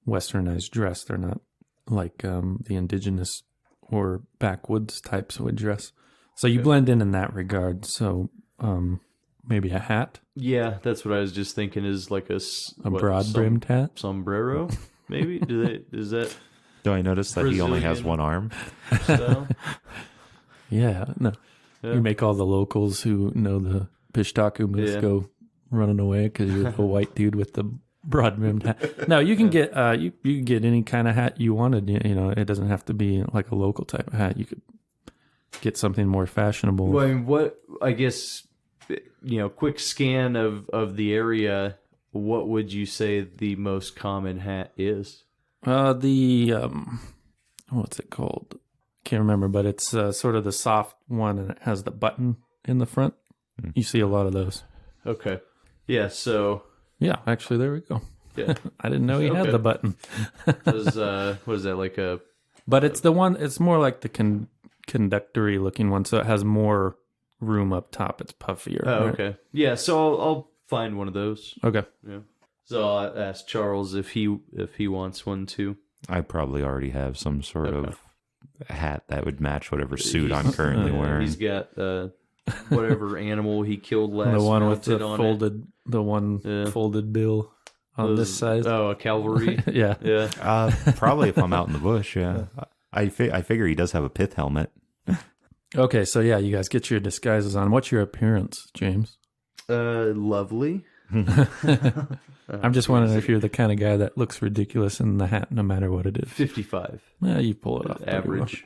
westernized dress. They're not like the indigenous or backwoods types would dress. So you blend in that regard. So maybe a hat, Yeah, that's what I was just thinking. Is like a broad-brimmed hat. sombrero, maybe. Is that Do I notice that he only has Brazilian. one arm? style? Yeah, no. Yeah. You make all the locals who know the Pishtaku moves Yeah. go running away because you're the white dude with the broad-brimmed hat. No, you can get you can get any kind of hat you wanted. You know, it doesn't have to be like a local type of hat. You could get something more fashionable. Well, I mean, I guess, quick scan of the area. What would you say the most common hat is? What's it called? Can't remember, but it's sort of the soft one, and it has the button in the front. You see a lot of those. Okay. Yeah. So Yeah, actually, there we go. yeah, I didn't know he had Okay. the button. was what is that like a? But it's the one. It's more like the conductory looking one, so it has more room up top. It's puffier. Oh, right? okay. Yeah. So I'll find one of those. Okay. Yeah. So I'll ask Charles if he wants one too. I probably already have some sort Okay. of hat that would match whatever suit I'm currently wearing. He's got whatever animal he killed last. The one with mounted the on folded, the one Yeah. folded bill on this side. Oh, a cavalry. Yeah. Yeah. Probably if I'm out in the bush, yeah. I figure he does have a pith helmet. Okay, so yeah, you guys get your disguises on. What's your appearance, James? Lovely. I'm just wondering if you're the kind of guy that looks ridiculous in the hat, no matter what it is. 55. You pull it off. pretty well. Average.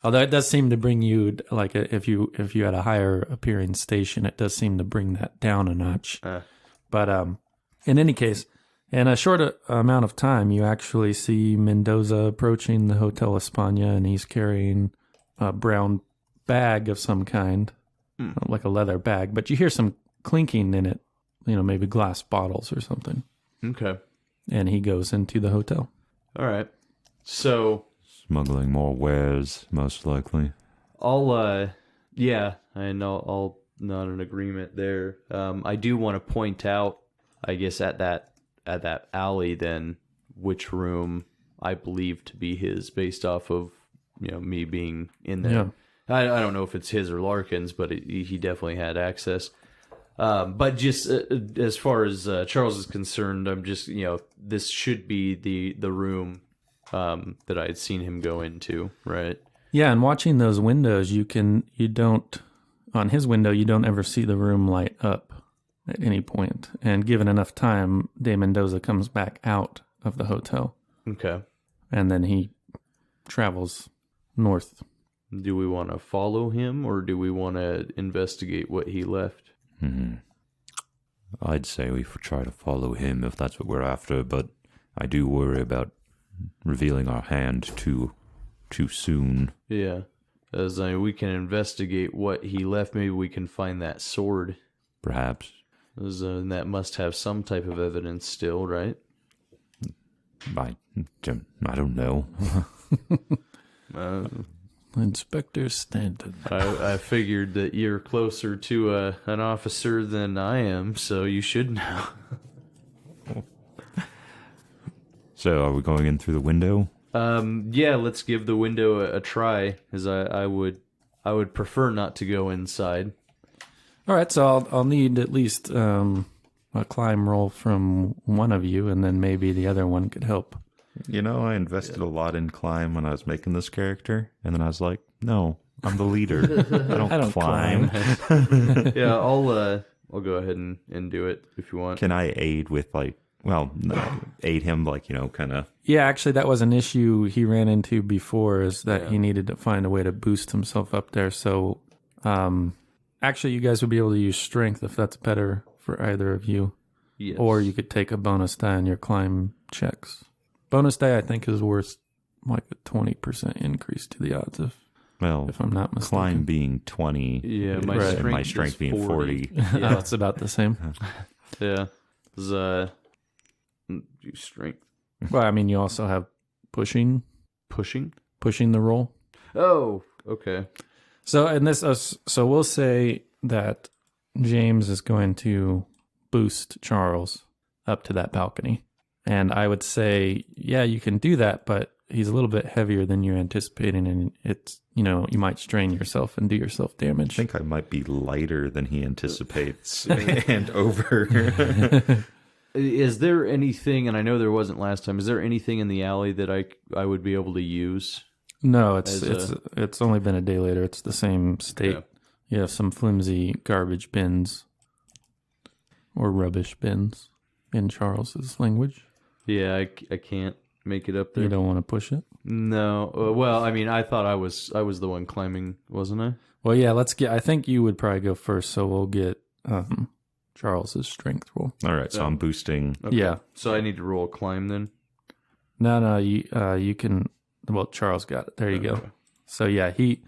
Although it does seem to bring you, like, if you had a higher appearing station, it does seem to bring that down a notch. But in any case, in a short amount of time, you actually see Mendoza approaching the Hotel España, and he's carrying a brown bag of some kind, like a leather bag. But you hear some clinking in it, maybe glass bottles or something. Okay. And he goes into the hotel. All right. So Smuggling more wares, most likely. I'll I know I'll not an agreement there. I do want to point out, I guess at that alley then, which room I believe to be his based off of me being in there. Yeah. I don't know if it's his or Larkin's, but he definitely had access. But just as far as Charles is concerned, I'm just this should be the room that I had seen him go into, right? Yeah, and watching those windows, on his window, you don't ever see the room light up at any point. And given enough time, De Mendoza comes back out of the hotel, Okay. and then he travels north. Do we want to follow him, or do we want to investigate what he left? I'd say we try to follow him if that's what we're after, but I do worry about revealing our hand too soon. Yeah. As we can investigate what he left. Maybe we can find that sword. Perhaps. And that must have some type of evidence still, right? I don't know. Inspector Stanton. I figured that you're closer to an officer than I am, so you should know. So, are we going in through the window? Yeah, let's give the window a try, as I would prefer not to go inside. All right, so I'll need at least a climb roll from one of you, and then maybe the other one could help. I invested a lot in climb when I was making this character, and then I was like, no, I'm the leader. I don't climb. Yeah, I'll go ahead and do it if you want. Can I aid with aid him kind of? Yeah, actually, that was an issue he ran into before, is that he needed to find a way to boost himself up there. So, actually, you guys would be able to use strength if that's better for either of you. Yes. Or you could take a bonus die on your climb checks. Bonus die, I think, is worth like a 20% increase to the odds, if I'm not mistaken. Climb being 20, Yeah, my Right. strength, and my is strength being 40. Yeah, it's about the same. Yeah. Do strength. Well, I mean, you also have pushing the roll. Oh, okay. So in this, so we'll say that James is going to boost Charles up to that balcony, and I would say, yeah, you can do that, but he's a little bit heavier than you're anticipating, and it's, you might strain yourself and do yourself damage. I think I might be lighter than he anticipates and over. Is there anything, and I know there wasn't last time, is there anything in the alley that I would be able to use? No, it's only been a day later. It's the same state. Yeah. You have some flimsy garbage bins or rubbish bins in Charles's language. Yeah, I can't make it up there. You don't want to push it? No. Well, I mean, I thought I was the one climbing, wasn't I? Well, yeah, I think you would probably go first, so we'll get Charles's strength roll. All right, so I'm boosting. Okay. Yeah. So I need to roll a climb then? No, you can. Well, Charles got it. There you go. So yeah, he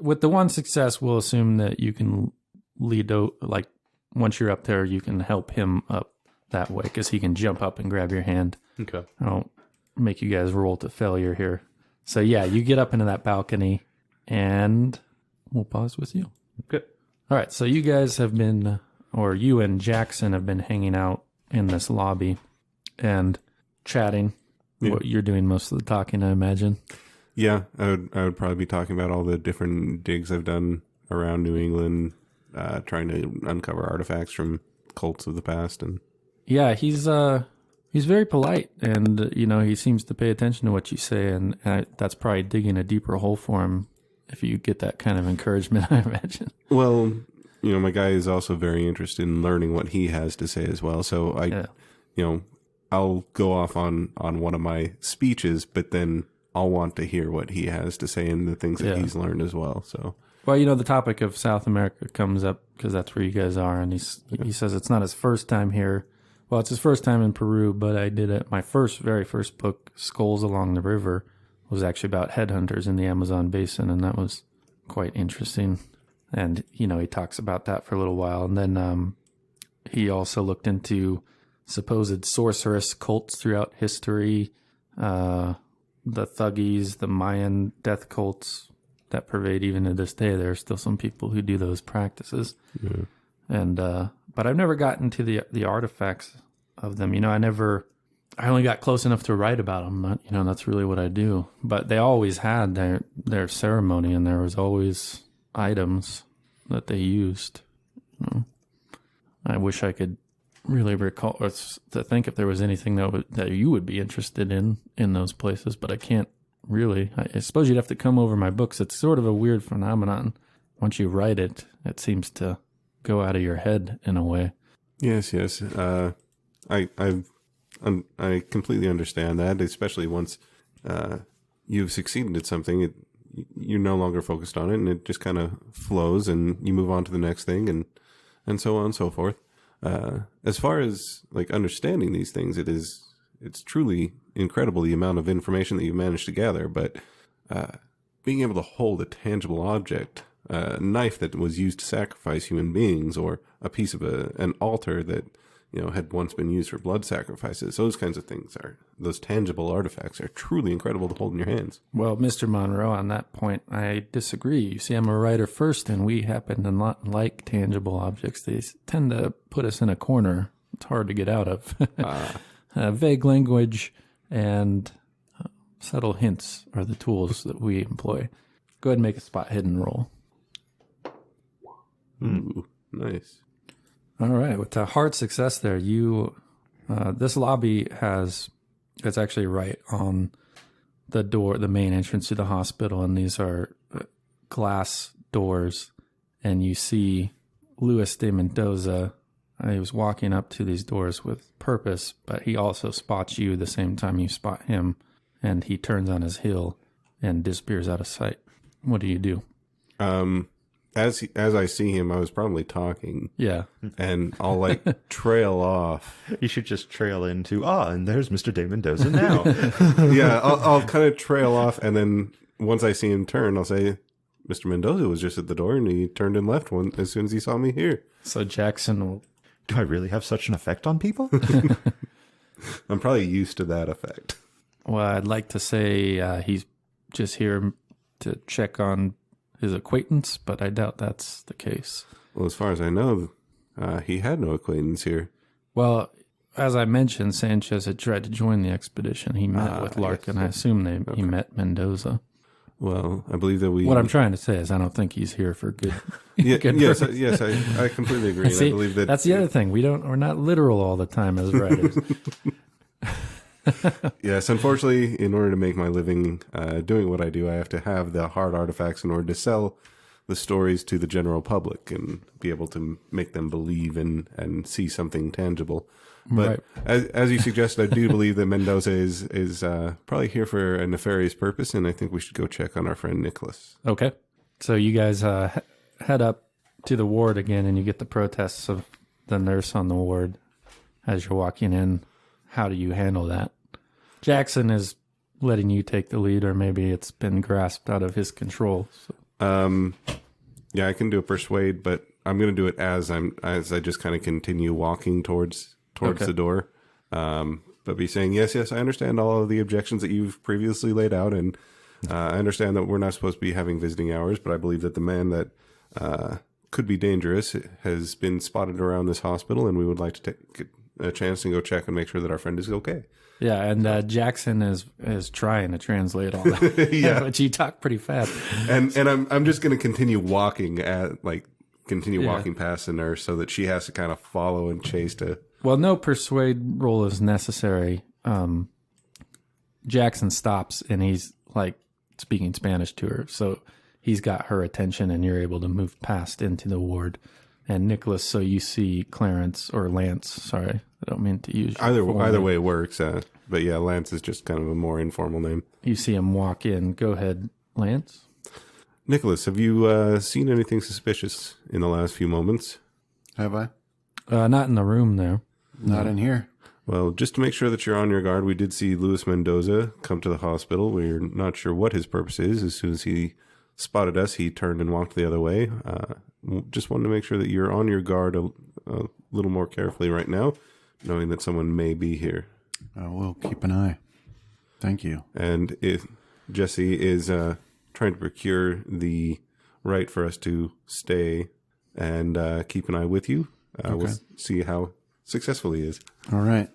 with the one success, we'll assume that you can lead. Like once you're up there, you can help him up that way because he can jump up and grab your hand. Okay. I don't make you guys roll to failure here. So yeah, you get up into that balcony, and we'll pause with you. Okay. All right. So you guys have been, or you and Jackson have been hanging out in this lobby and chatting. Yeah. What you're doing most of the talking, I imagine. Yeah, I would probably be talking about all the different digs I've done around New England, trying to uncover artifacts from cults of the past. And yeah, he's very polite, and he seems to pay attention to what you say, and that's probably digging a deeper hole for him if you get that kind of encouragement, I imagine. Well, my guy is also very interested in learning what he has to say as well. So I'll go off on one of my speeches, but then I'll want to hear what he has to say and the things that he's learned as well. So, well, the topic of South America comes up because that's where you guys are, and he says it's not his first time here. Well, it's his first time in Peru, but I did it. My very first book, Skulls Along the River, was actually about headhunters in the Amazon basin, and that was quite interesting. And he talks about that for a little while, and then he also looked into supposed sorceress cults throughout history, the Thuggies, the Mayan death cults that pervade even to this day. There are still some people who do those practices. Yeah. And but I've never gotten to the artifacts of them. I only got close enough to write about them. That's really what I do. But they always had their ceremony, and there was always items that they used. I wish I could really recall or to think if there was anything that you would be interested in those places, but I can't really. I suppose you'd have to come over my books. It's sort of a weird phenomenon. Once you write it, it seems to go out of your head in a way. Yes. I completely understand that, especially once you've succeeded at something, you're no longer focused on it, and it just kind of flows, and you move on to the next thing, and so on and so forth. As far as like understanding these things, it's truly incredible the amount of information that you've managed to gather. But being able to hold a tangible object, a knife that was used to sacrifice human beings, or a piece of an altar that had once been used for blood sacrifices, those kinds of things those tangible artifacts are truly incredible to hold in your hands. Well, Mr. Monroe, on that point, I disagree. You see, I'm a writer first, and we happen to not like tangible objects. They tend to put us in a corner. It's hard to get out of. Vague language and subtle hints are the tools that we employ. Go ahead and make a spot hidden roll. Ooh, nice. All right, with a hard success there, this lobby it's actually right on the door, the main entrance to the hospital, and these are glass doors, and you see Luis de Mendoza. He was walking up to these doors with purpose, but he also spots you the same time you spot him, and he turns on his heel and disappears out of sight. What do you do? As I see him, I was probably talking. Yeah. And I'll trail off. You should just trail into, and there's Mr. De Mendoza now. Yeah, I'll kind of trail off, and then once I see him turn, I'll say, Mr. Mendoza was just at the door, and he turned and left as soon as he saw me here. So Jackson will... Do I really have such an effect on people? I'm probably used to that effect. Well, I'd like to say he's just here to check on his acquaintance, but I doubt that's the case. Well, as far as I know, he had no acquaintance here. Well, as I mentioned, Sanchez had tried to join the expedition. He met with Larkin. I assume he met Mendoza. Well, I believe that What I'm trying to say is I don't think he's here for good. Good yes, purpose. yes, I completely agree. See, I believe that that's the other thing. We're not literal all the time as writers. Yes, unfortunately, in order to make my living doing what I do, I have to have the hard artifacts in order to sell the stories to the general public and be able to make them believe and see something tangible. But as you suggested, I do believe that Mendoza is probably here for a nefarious purpose, and I think we should go check on our friend Nicholas. Okay. So you guys head up to the ward again, and you get the protests of the nurse on the ward as you're walking in. How do you handle that? Jackson is letting you take the lead, or maybe it's been grasped out of his control. So. Yeah, I can do a persuade, but I'm going to do it as I just kind of continue walking towards the door. But be saying, yes, I understand all of the objections that you've previously laid out, and I understand that we're not supposed to be having visiting hours, but I believe that the man that could be dangerous has been spotted around this hospital, and we would like to take a chance and go check and make sure that our friend is okay. Yeah, and Jackson is trying to translate all that. Yeah, but you talk pretty fast. And I'm just going to continue walking walking past the nurse so that she has to kind of follow and chase to. Well, no persuade roll is necessary. Jackson stops and he's like speaking Spanish to her, so he's got her attention, and you're able to move past into the ward. And Nicholas, so you see Clarence or Lance. Sorry, I don't mean to use either way works. But yeah, Lance is just kind of a more informal name. You see him walk in. Go ahead, Lance. Nicholas, have you seen anything suspicious in the last few moments? Have I? Not in the room there. Not in here. Well, just to make sure that you're on your guard, we did see Luis Mendoza come to the hospital. We're not sure what his purpose is. As soon as he spotted us, he turned and walked the other way. Just wanted to make sure that you're on your guard a little more carefully right now, knowing that someone may be here. We'll keep an eye. Thank you. And if Jesse is trying to procure the right for us to stay and keep an eye with you, we'll see how successful he is. All right.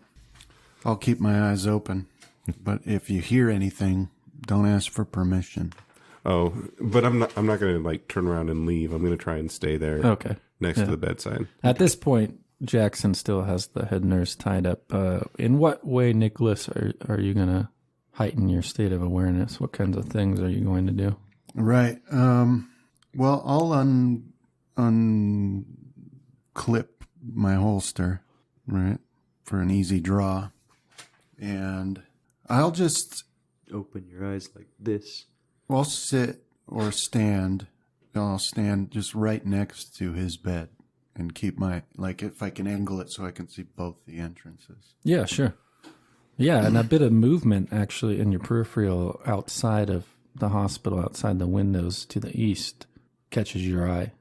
I'll keep my eyes open. But if you hear anything, don't ask for permission. Oh, but I'm not going to turn around and leave. I'm going to try and stay there. Okay. Next to the bedside. At this point, Jackson still has the head nurse tied up. In what way, Nicholas, are you going to heighten your state of awareness? What kinds of things are you going to do? Right. Well, I'll unclip my holster, right, for an easy draw. And I'll just Open your eyes like this. I'll sit or stand. I'll stand just right next to his bed and keep my, if I can angle it so I can see both the entrances. Yeah, sure. Yeah, and a bit of movement actually in your peripheral outside of the hospital, outside the windows to the east, catches your eye.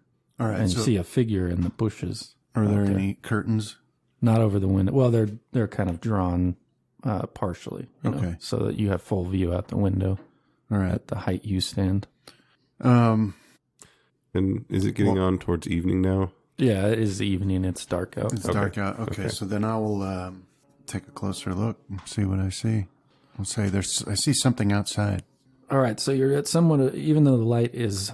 All right. And you see a figure in the bushes. Are there any curtains? Not over the window. Well, they're kind of drawn partially, okay, so that you have full view out the window. All right. At the height you stand. And is it getting on towards evening now? Yeah, it is evening. It's dark out. It's dark out. Okay, so then I will take a closer look and see what I see. I'll say I see something outside. All right, so you're at somewhat, even though the light is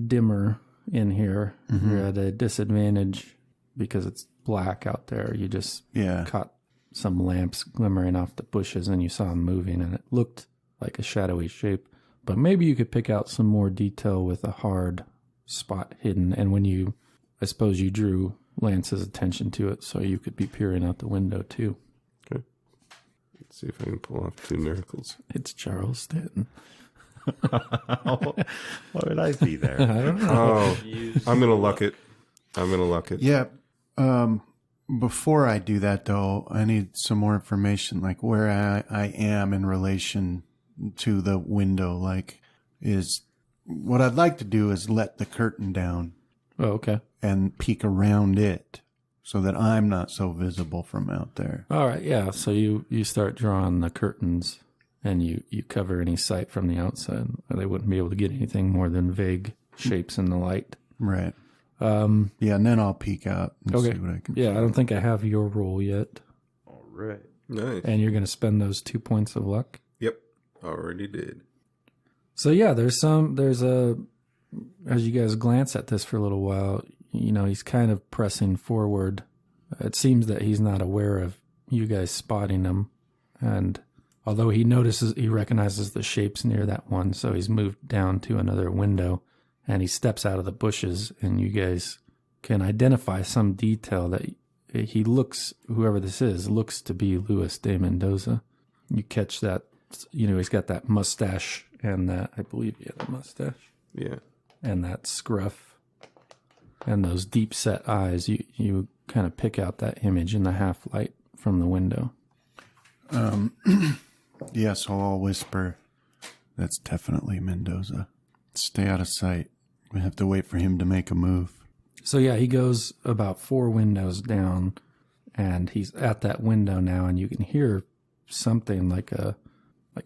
dimmer in here, you're at a disadvantage because it's black out there. You just caught some lamps glimmering off the bushes and you saw them moving, and it looked like a shadowy shape. But maybe you could pick out some more detail with a hard spot hidden. And when I suppose you drew Lance's attention to it, so you could be peering out the window too. Okay. Let's see if I can pull off 2 miracles. It's Charles Stanton. Why would I be there? I don't know. Oh, I'm going to luck it. Yeah. Before I do that, though, I need some more information, like where I am in relation to the window. What I'd like to do is let the curtain down. Oh, okay. And peek around it so that I'm not so visible from out there. All right, yeah. So you start drawing the curtains and you cover any sight from the outside. They wouldn't be able to get anything more than vague shapes in the light. Right. And then I'll peek out and see what I can see. Yeah, I don't think I have your roll yet. All right. Nice. And you're going to spend those 2 points of luck. Yep. Already did. So yeah, as you guys glance at this for a little while, he's kind of pressing forward. It seems that he's not aware of you guys spotting him. And although he recognizes the shapes near that one, so he's moved down to another window and he steps out of the bushes, and you guys can identify some detail that whoever this is, looks to be Luis de Mendoza. You catch that, he's got that mustache and that, I believe he had a mustache. Yeah. And that scruff and those deep set eyes. You kind of pick out that image in the half light from the window. Yeah, so I'll whisper, that's definitely Mendoza. Stay out of sight. We have to wait for him to make a move. So yeah, he goes about 4 windows down, and he's at that window now, and you can hear something like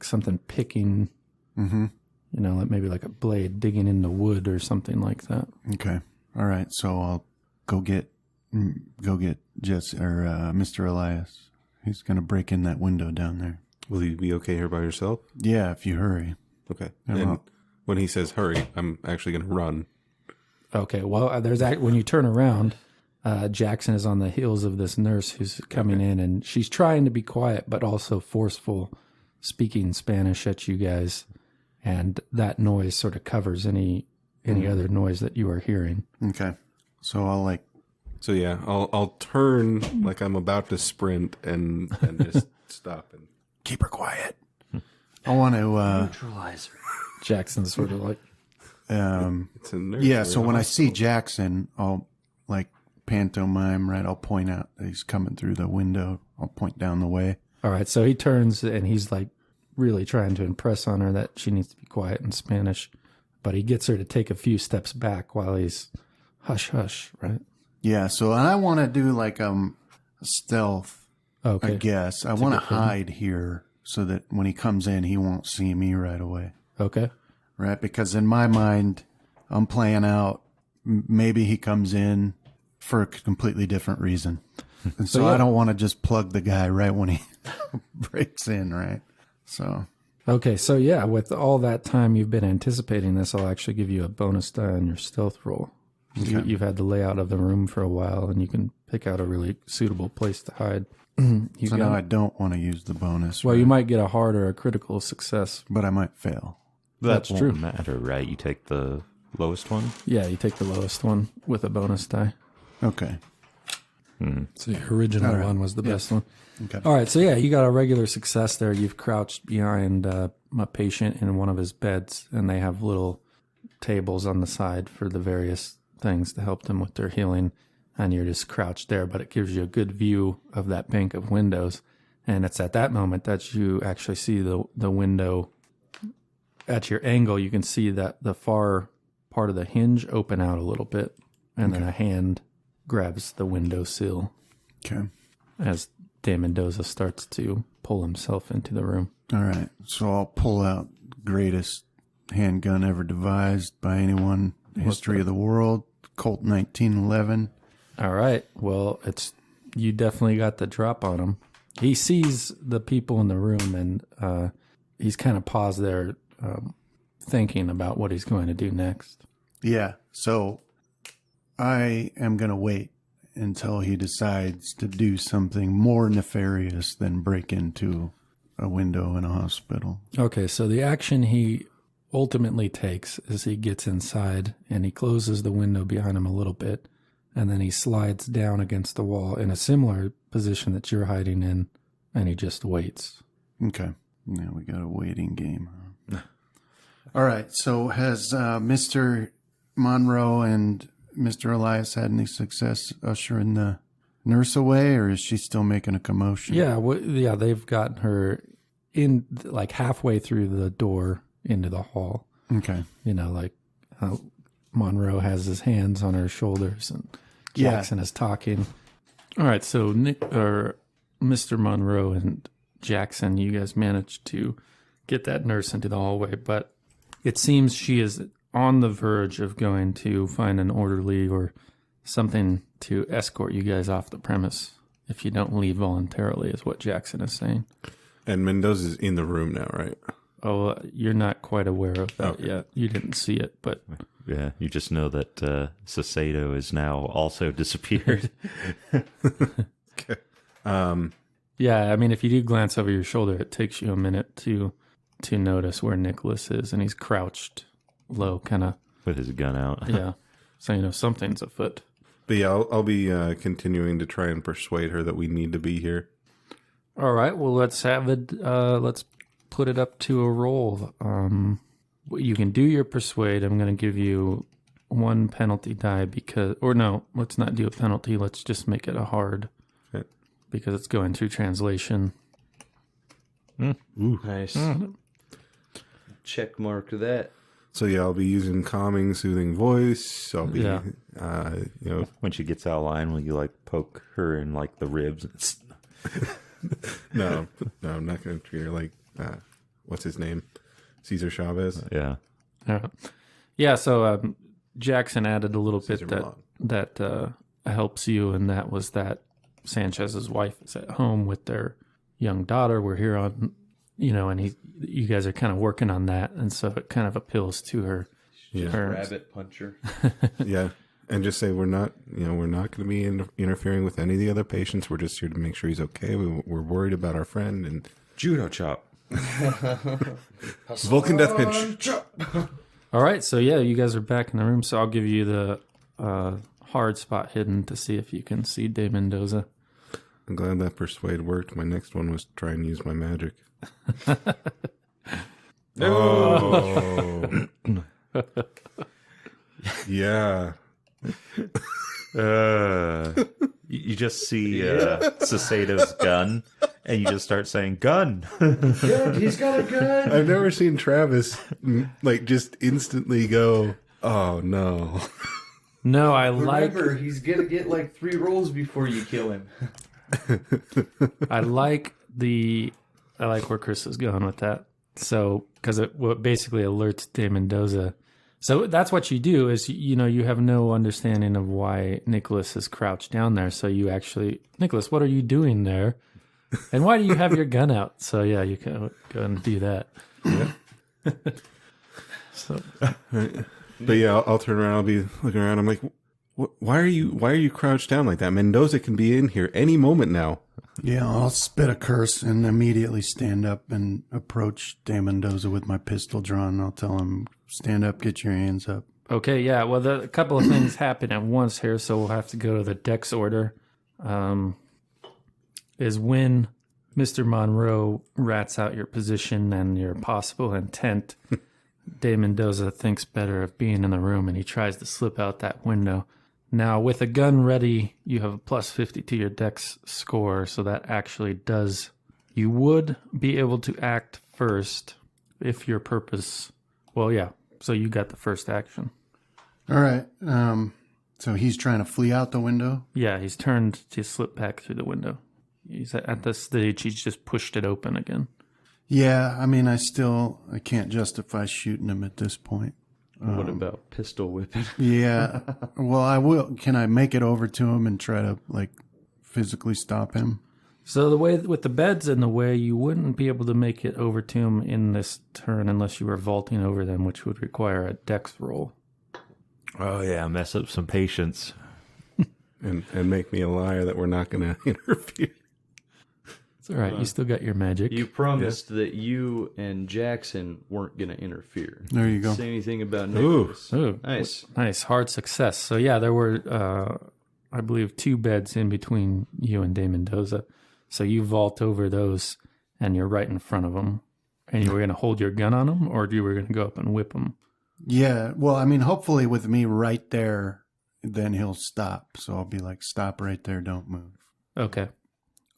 something picking, like maybe like a blade digging into wood or something like that. Okay. All right. So I'll go get Jess or Mr. Elias. He's going to break in that window down there. Will you be okay here by yourself? Yeah, if you hurry. Okay. Yeah, And well- when he says hurry, I'm actually going to run. Okay, well, when you turn around, Jackson is on the heels of this nurse who's coming in, and she's trying to be quiet but also forceful, speaking Spanish at you guys, and that noise sort of covers any other noise that you are hearing. Okay. So I'll So yeah, I'll turn like I'm about to sprint and just stop and keep her quiet. I want to, Neutralizer. Jackson's sort of like, it's a nursery. yeah, so when I see Jackson, I'll pantomime, right? I'll point out that he's coming through the window. I'll point down the way. all right, so he turns and he's like really trying to impress on her that she needs to be quiet in Spanish, but he gets her to take a few steps back while he's hush, hush, right? Yeah, so I want to do like stealth, Okay. I guess. I want to hide here so that when he comes in, he won't see me right away. Okay. Right? Because in my mind, I'm playing out, maybe he comes in for a completely different reason. And so yeah. I don't want to just plug the guy right when he breaks in, right? So, Okay, so yeah, with all that time you've been anticipating this, I'll actually give you a bonus die on your stealth roll. You've had the layout of the room for a while, and you can pick out a really suitable place to hide. so now I don't want to use the bonus. Well, right? you might get a hard or a critical success. But I might fail. That's That true. won't matter, right? You take the lowest one? Yeah, you take the lowest one with a bonus die. Okay. So your original All right. one was the best one. Okay. All right, so yeah, you got a regular success there. You've crouched behind a patient in one of his beds, and they have little tables on the side for the various things to help them with their healing, and you're just crouched there, but it gives you a good view of that bank of windows, and it's at that moment that you actually see the window. At your angle, you can see that the far part of the hinge open out a little bit, and then a hand grabs the window sill Okay. as De Mendoza starts to pull himself into the room. All right. So I'll pull out greatest handgun ever devised by anyone in the history of the world, Colt 1911. All right. Well, you definitely got the drop on him. He sees the people in the room, and he's kind of paused there, thinking about what he's going to do next. Yeah. So I am going to wait until he decides to do something more nefarious than break into a window in a hospital. Okay, so the action he ultimately takes is he gets inside and he closes the window behind him a little bit, and then he slides down against the wall in a similar position that you're hiding in, and he just waits. Okay. Now we got a waiting game. All right. So has Mr. Monroe and Mr. Elias had any success ushering the nurse away, or is she still making a commotion? Yeah, they've gotten her in like halfway through the door into the hall. Okay. Like how Monroe has his hands on her shoulders and Jackson is talking. All right, so Mr. Monroe and Jackson, you guys managed to get that nurse into the hallway, but it seems she is on the verge of going to find an orderly or something to escort you guys off the premise if you don't leave voluntarily, is what Jackson is saying. And Mendoza's in the room now, right? Oh, you're not quite aware of that yet. You didn't see it, but... Yeah, you just know that Saucedo is now also disappeared. Okay. Yeah, I mean, if you do glance over your shoulder, it takes you a minute to notice where Nicholas is, and he's crouched low, kind of... With his gun out. Yeah, so something's afoot. But yeah, I'll be continuing to try and persuade her that we need to be here. All right, well, let's have it. Let's put it up to a roll. You can do your persuade. I'm going to give you one penalty die let's not do a penalty. Let's just make it a hard because it's going through translation. Nice. Check mark that. So yeah, I'll be using calming, soothing voice. I'll be, When she gets out of line, will you like poke her in like the ribs? no, I'm not going to treat her like, what's his name? Cesar Chavez. Yeah. Yeah. So Jackson added a little Cesar bit that helps you, and that was that Sanchez's wife is at home with their young daughter. We're here on, and you guys are kind of working on that, and so it kind of appeals to her. Yeah. Rabbit puncher. Yeah. And just say we're not going to be interfering with any of the other patients. We're just here to make sure he's okay. We're worried about our friend and Judo chop. Vulcan death pinch. All right, so yeah, you guys are back in the room. So I'll give you the hard spot hidden to see if you can see De Mendoza. I'm glad that persuade worked. My next one was try and use my magic. Oh, yeah. You just see Saucedo's gun, and you just start saying, "Gun!" Good, he's got a gun. I've never seen Travis like just instantly go, "Oh no." No, Remember, he's gonna get like 3 rolls before you kill him. I like where Chris is going with that. So, because it basically alerts De Mendoza. So that's what you do is, you have no understanding of why Nicholas is crouched down there. So you actually, Nicholas, what are you doing there? And why do you have your gun out? So yeah, you can go and do that. Yeah. So, But yeah, I'll turn around. I'll be looking around. I'm like, why are you crouched down like that? Mendoza can be in here any moment now. Yeah, I'll spit a curse and immediately stand up and approach De Mendoza with my pistol drawn. I'll tell him, stand up, get your hands up. okay, yeah. Well, a couple of things happen at once here, so we'll have to go to the dex order. Is when Mr. Monroe rats out your position and your possible intent, De Mendoza thinks better of being in the room, and he tries to slip out that window. Now, with a gun ready, you have a plus 50 to your dex score, so that actually does... You would be able to act first if your purpose... Well, yeah, so you got the first action. All right. So he's trying to flee out the window? Yeah, he's turned to slip back through the window. He's at this stage, he's just pushed it open again. Yeah, I mean, I can't justify shooting him at this point. What about pistol whipping? Yeah. Well, I will. Can I make it over to him and try to, physically stop him? So the way with the beds in the way, you wouldn't be able to make it over to him in this turn unless you were vaulting over them, which would require a dex roll. Oh yeah, mess up some patience. And make me a liar that we're not going to interfere. It's all right. You still got your magic. You promised that you and Jackson weren't going to interfere. There you go. Say anything about Nicholas. Ooh, Nice. Nice. Hard success. So yeah, there were, I believe, 2 beds in between you and De Mendoza. So you vault over those and you're right in front of them. And you were going to hold your gun on them, or you were going to go up and whip them? Yeah. Well, I mean, hopefully with me right there, then he'll stop. So I'll be like, stop right there. Don't move. Okay.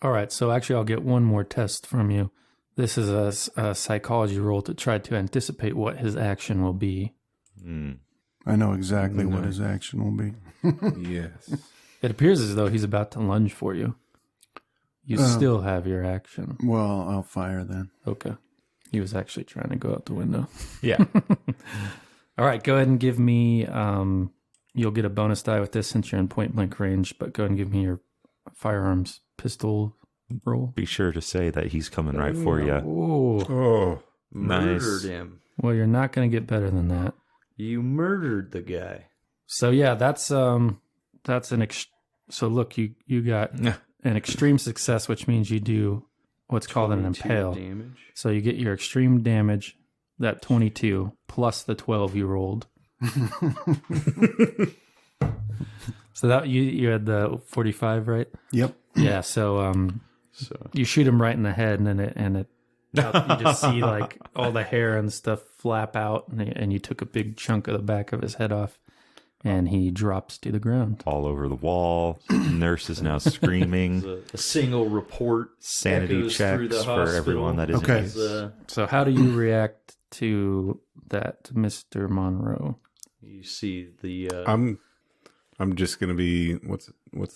All right. So actually, I'll get one more test from you. This is a psychology roll to try to anticipate what his action will be. I know exactly what his action will be. Yes. It appears as though he's about to lunge for you. You still have your action. Well, I'll fire then. Okay. He was actually trying to go out the window. Yeah. All right. Go ahead and give me... you'll get a bonus die with this since you're in point blank range, but go ahead and give me your firearms pistol roll. Be sure to say that he's coming right for you. Oh, Oh, Nice. Murdered him. well, you're not going to get better than that. You murdered the guy. So yeah, that's an so look, you got an extreme success, which means you do what's called an 22 impale. damage. So you get your extreme damage, that 22 plus the 12 you rolled. So that you had the 45, right? Yep. Yeah. So So you shoot him right in the head, and it you just see like all the hair and stuff flap out, and you took a big chunk of the back of his head off, and he drops to the ground. All over the wall. Nurse is now screaming. a single report Sanity echoes through checks the for hospital. everyone that isn't. Okay. So how do you react to that, Mr. Monroe? You see the I'm just gonna be what's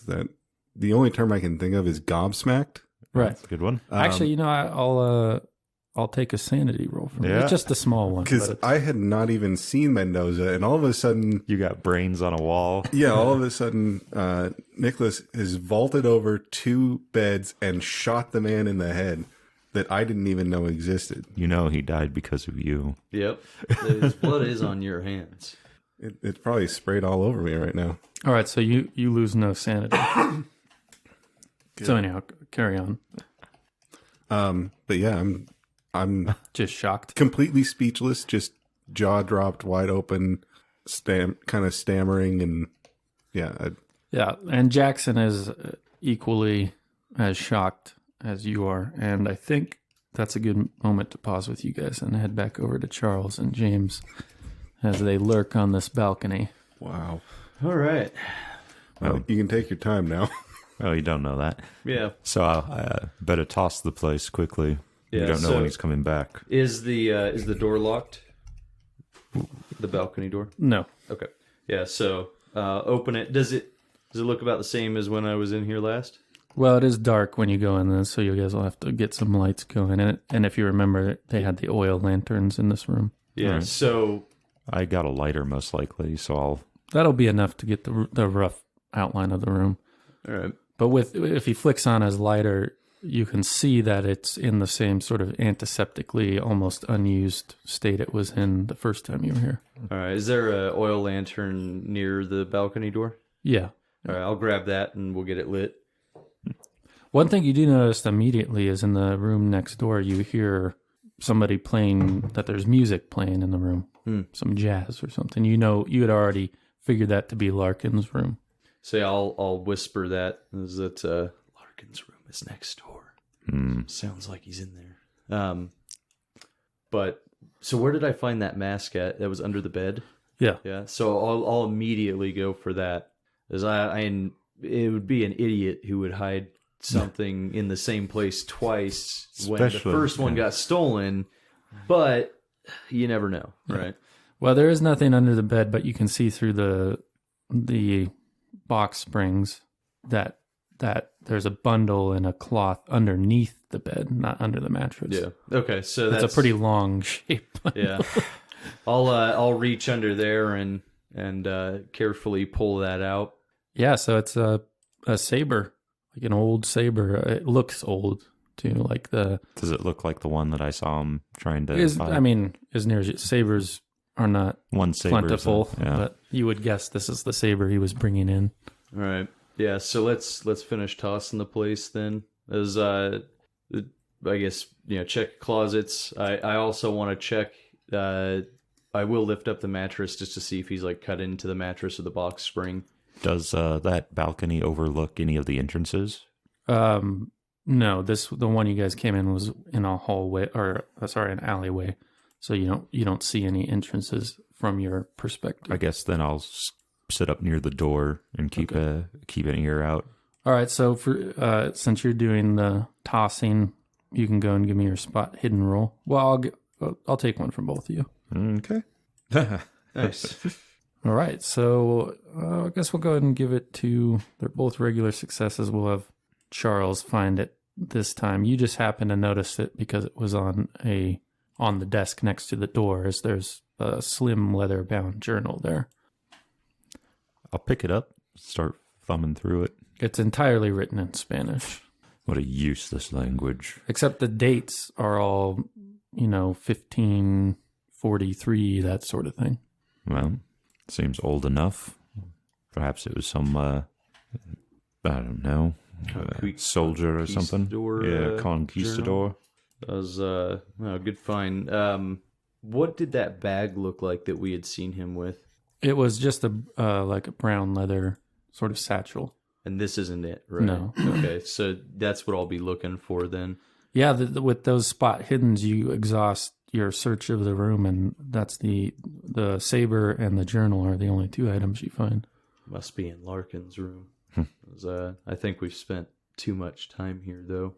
that? The only term I can think of is gobsmacked. Right. That's a good one. Actually, I'll take a sanity roll from you. Yeah. It's just a small one. Because but I had not even seen Mendoza, and all of a sudden, You got brains on a wall. all of a sudden, Nicholas has vaulted over 2 beds and shot the man in the head that I didn't even know existed. You know he died because of you. Yep. His blood is on your hands. It's probably sprayed all over me right now. all right, so you lose no sanity. So anyhow, carry on. But yeah, I'm Just shocked. completely speechless, just jaw dropped, wide open, kind of stammering, and yeah, Yeah, and Jackson is equally as shocked as you are, and I think that's a good moment to pause with you guys and head back over to Charles and James as they lurk on this balcony. wow. All right. Well, you can take your time now. Oh, you don't know that. Yeah. So I better toss the place quickly. Yeah, You don't know so- when he's coming back. Is the door locked? The balcony door? No. Okay. Yeah, so open it. Does it look about the same as when I was in here last? Well, it is dark when you go in this, so you guys will have to get some lights going. And if you remember, they had the oil lanterns in this room. Yeah. Alright. So I got a lighter most likely, so I'll... That'll be enough to get the rough outline of the room. all right. But if he flicks on his lighter, you can see that it's in the same sort of antiseptically, almost unused state it was in the first time you were here. All right. Is there a oil lantern near the balcony door? Yeah. All right, I'll grab that and we'll get it lit. One thing you do notice immediately is in the room next door, you hear somebody playing, that there's music playing in the room, some jazz or something. You know, you had already figured that to be Larkin's room. So I'll whisper that is that Larkin's room is next door. Sounds like he's in there. But so where did I find that mask at? That was under the bed. Yeah. Yeah. So I'll immediately go for that, as it would be an idiot who would hide something in the same place twice when the Especially- first one got stolen. But you never know, right? Well, there is nothing under the bed, but you can see through the box springs that there's a bundle and a cloth underneath the bed, not under the mattress. Yeah. Okay. So That's a pretty long shape. Yeah. I'll reach under there and carefully pull that out. Yeah, so it's a saber, like an old saber. It looks old too, like the Does it look like the one that I saw him trying to is. find? I mean, as near as sabers are not one saber. plentiful, Yeah. but you would guess this is the saber he was bringing in. All right. Yeah, so let's finish tossing the place then. As I guess, check closets. I also want to check I will lift up the mattress just to see if he's like cut into the mattress or the box spring. Does that balcony overlook any of the entrances? No, the one you guys came in was in a hallway, or an alleyway. So you don't see any entrances from your perspective. I guess then I'll sit up near the door and keep an ear out. All right, so for since you're doing the tossing, you can go and give me your spot hidden roll. Well, I'll take one from both of you. Okay. Nice. All right, so I guess we'll go ahead and give it to. They're both regular successes. We'll have Charles find it this time. You just happen to notice it because it was on the desk next to the door, as there's a slim leather-bound journal there. I'll pick it up, start thumbing through it. It's entirely written in Spanish, What a useless language. except the dates are all, 1543, that sort of thing. Well, seems old enough. Perhaps it was some, I don't know, soldier or something. Conquistador, Conquistador. That was a good find. What did that bag look like that we had seen him with? It was just like a brown leather sort of satchel. And this isn't it, right? No. Okay, so that's what I'll be looking for then. Yeah, with those spot hiddens, you exhaust your search of the room, and that's the saber and the journal are the only two items you find. Must be in Larkin's room. I think we've spent too much time here, though.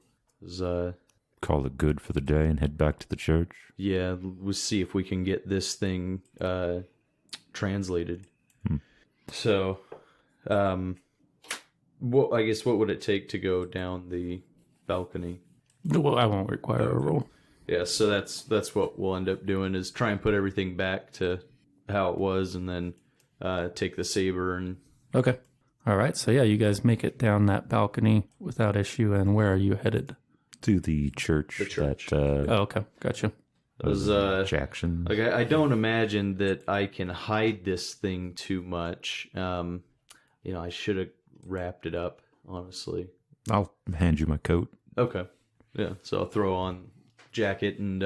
Call it good for the day and head back to the church. Yeah, we'll see if we can get this thing translated. So, I guess what would it take to go down the balcony? Well, I won't require a roll. Yeah, so that's what we'll end up doing is try and put everything back to how it was, and then take the saber and. Okay. All right. So yeah, you guys make it down that balcony without issue. And where are you headed? To the church. The church. That, Oh, okay. Gotcha. Jackson. Like I don't imagine that I can hide this thing too much. I should have wrapped it up, honestly. I'll hand you my coat. Okay. Yeah, so I'll throw on jacket and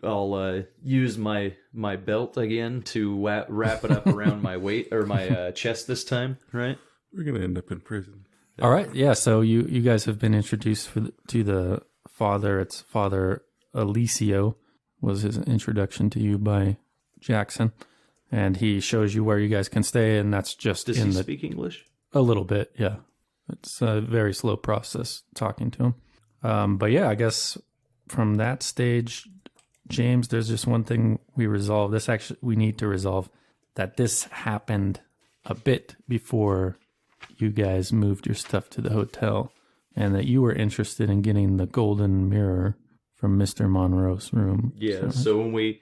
I'll use my belt again to wrap it up around my my chest this time, right? We're going to end up in prison. All right. Yeah. So you guys have been introduced to the father. It's Father Alicio was his introduction to you by Jackson. And he shows you where you guys can stay. And that's just Does he speak English? A little bit. Yeah. It's a very slow process talking to him. But yeah, I guess from that stage, James, there's just one thing we need to resolve, that this happened a bit before you guys moved your stuff to the hotel, and that you were interested in getting the golden mirror from Mr. Monroe's room. Yeah. So when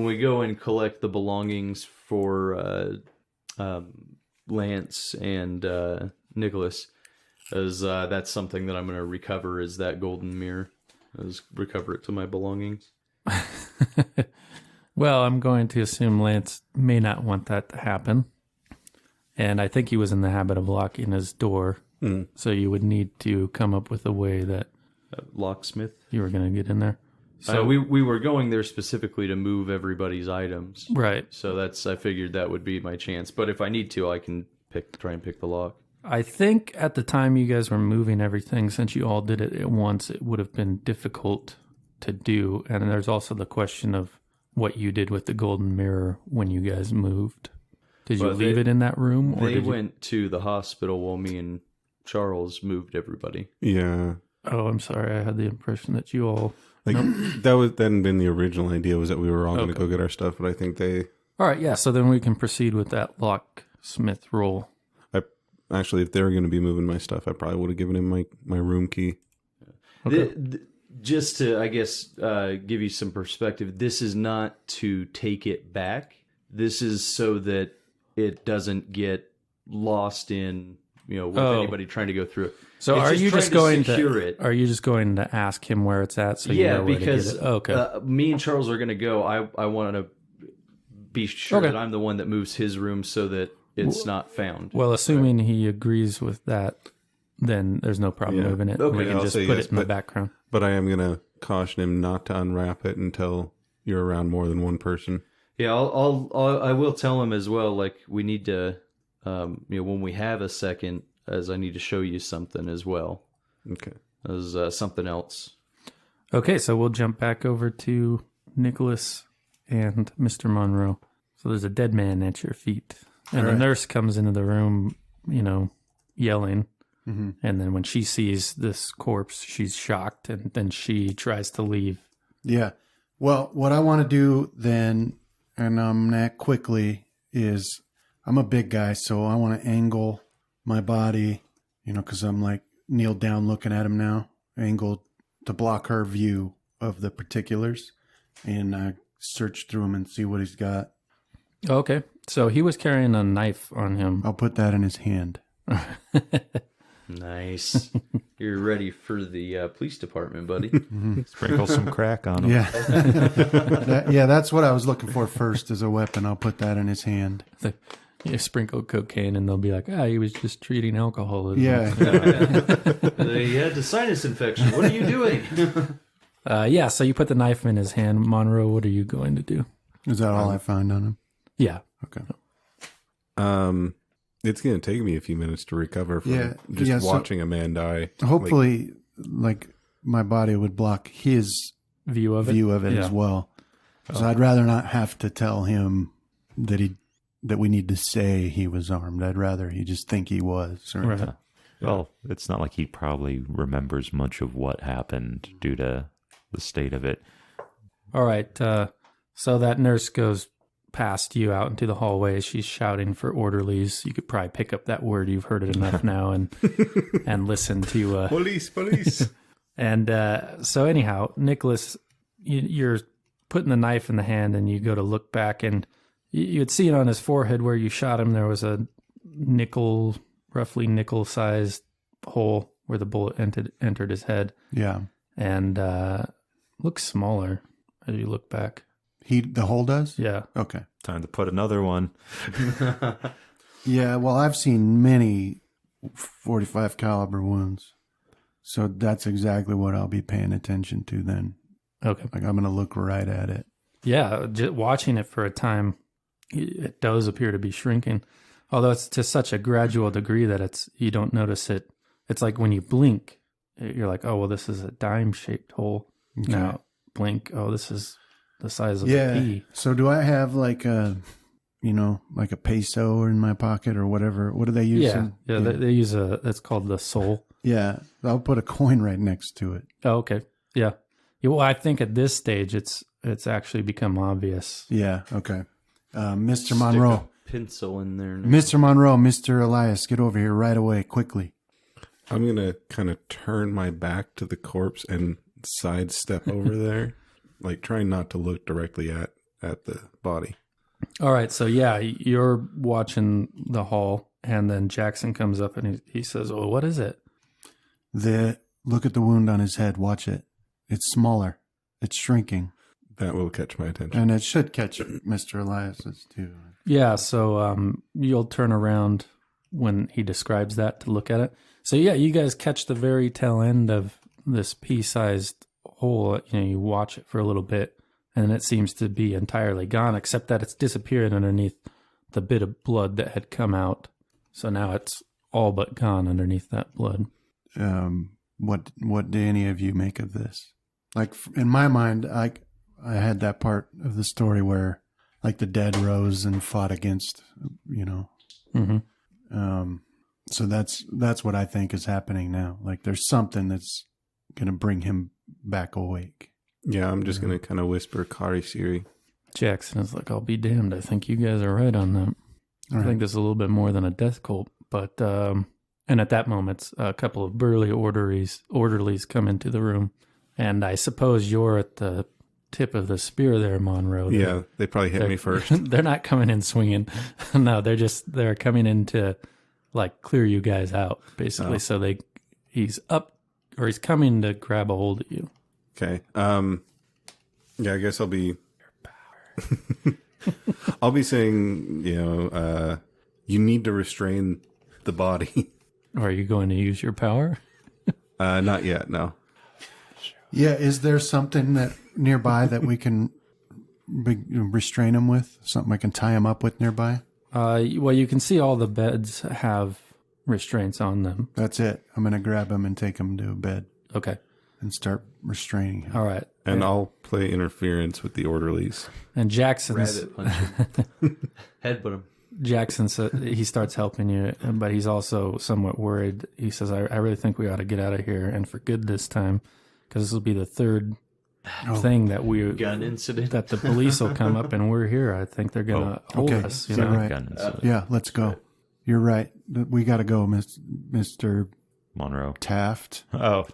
we go and collect the belongings for Lance and Nicholas, that's something that I'm going to recover, is that golden mirror. Recover it to my belongings. Well, I'm going to assume Lance may not want that to happen. And I think he was in the habit of locking his door. So you would need to come up with a way that Locksmith. you were going to get in there. So we were going there specifically to move everybody's items. right. So I figured that would be my chance. But if I need to, I can try and pick the lock. I think at the time you guys were moving everything, since you all did it at once, it would have been difficult to do. And there's also the question of what you did with the golden mirror when you guys moved. Did you leave it in that room? Or they went to the hospital while me and Charles moved everybody. Yeah. Oh, I'm sorry. I had the impression that you all... That hadn't been the original idea, was that we were all going to go get our stuff, but I think they... All right, yeah, so then we can proceed with that locksmith roll. Actually, if they were going to be moving my stuff, I probably would have given him my room key. Okay. Just to, I guess, give you some perspective, this is not to take it back. This is so that it doesn't get lost in, with anybody trying to go through it. So It's are you just going to secure it? Are you just going to ask him where it's at? So you know where because to get it? Okay. Me and Charles are going to go. I want to be sure that I'm the one that moves his room so that it's not found. Well, assuming he agrees with that, then there's no problem moving it. Okay. We can I'll just say put yes, it in the background. But I am going to caution him not to unwrap it until you're around more than one person. Yeah, I will tell him as well. Like, we need to, when we have a second, as I need to show you something as well. Okay. As something else. Okay, so we'll jump back over to Nicholas and Mr. Monroe. So there's a dead man at your feet. And the nurse comes into the room, yelling. Mm-hmm. And then when she sees this corpse, she's shocked, and then she tries to leave. Yeah. Well, what I want to do then, and not quickly, is I'm a big guy, so I want to angle my body, because I'm like kneeled down looking at him now, angled to block her view of the particulars, and search through him and see what he's got. Okay, so he was carrying a knife on him. I'll put that in his hand. Nice. You're ready for the police department, buddy. Sprinkle some crack on him. Yeah. Yeah, that's what I was looking for first as a weapon. I'll put that in his hand. You sprinkle cocaine and they'll be like, he was just treating alcoholism. Yeah. He had a sinus infection. What are you doing? So you put the knife in his hand. Monroe, what are you going to do? Is that all I find on him? Yeah. Okay. It's going to take me a few minutes to recover from so watching a man die. Hopefully, like my body would block his View of it? as well. So I'd rather not have to tell him that we need to say he was armed. I'd rather he just think he was. Or, Right. Well, it's not like he probably remembers much of what happened due to the state of it. All right. So that nurse goes past you out into the hallway. She's shouting for orderlies. You could probably pick up that word. You've heard it enough now and listen to... Police. And so anyhow, Nicholas, you're putting the knife in the hand and you go to look back and you'd see it on his forehead where you shot him. There was a roughly nickel-sized hole where the bullet entered his head. Yeah. And looks smaller as you look back. The hole does? Yeah. Okay. Time to put another one. Yeah, well, I've seen many 45 caliber wounds. So that's exactly what I'll be paying attention to then. Okay. Like I'm going to look right at it. Yeah, watching it for a time, it does appear to be shrinking. Although it's to such a gradual degree that you don't notice it. It's like when you blink, you're like, oh, well, this is a dime-shaped hole. Okay. Now blink, oh, this is the size of a pea. So do I have like a peso in my pocket or whatever? What do they use? Yeah. They use it's called the soul. Yeah. I'll put a coin right next to it. Oh, okay. Yeah. Well, I think at this stage, it's actually become obvious. Yeah. Okay. Mr. Monroe. Pencil in there. Mr. Monroe, Mr. Elias, get over here right away, quickly. I'm going to kind of turn my back to the corpse and sidestep over there, like trying not to look directly at the body. All right. So, yeah, you're watching the hall, and then Jackson comes up and he says, oh, what is it? Look at the wound on his head. Watch it. It's smaller. It's shrinking. That will catch my attention. And it should catch Mr. Elias's too. Yeah, so you'll turn around when he describes that to look at it. So yeah, you guys catch the very tail end of this pea-sized hole. You watch it for a little bit, and it seems to be entirely gone, except that it's disappeared underneath the bit of blood that had come out. So now it's all but gone underneath that blood. What do any of you make of this? Like in my mind, I had that part of the story where like the dead rose and fought against, Mm-hmm. So that's what I think is happening now. Like there's something that's going to bring him back awake. Yeah, I'm just going to kind of whisper Kari Siri. Jackson is like, I'll be damned. I think you guys are right on that. I think this is a little bit more than a death cult. But, and at that moment, a couple of burly orderlies come into the room. And I suppose you're at the tip of the spear there, Monroe. Yeah, they probably hit me first. They're not coming in swinging. No, they're coming in to like clear you guys out, basically. Oh. So he's coming to grab a hold of you. Okay. Yeah, I guess I'll be I'll be saying, you need to restrain the body. Are you going to use your power? Not yet, no. Yeah, is there something that nearby that we can restrain him with? Something I can tie him up with nearby? Well, you can see all the beds have restraints on them. That's it. I'm going to grab him and take him to bed Okay. and start restraining him. All right. And I'll play interference with the orderlies. And Jackson's Rabbit punch him. Headbutt him. Jackson he starts helping you, but he's also somewhat worried. He says, I really think we ought to get out of here, and for good this time, because this will be the third thing that Gun incident. that the police will come up and we're here. I think they're going to hold okay. us. Is that right? Gun incident. Yeah, let's go. You're right. We got to go, Mr. Monroe. Taft. Oh.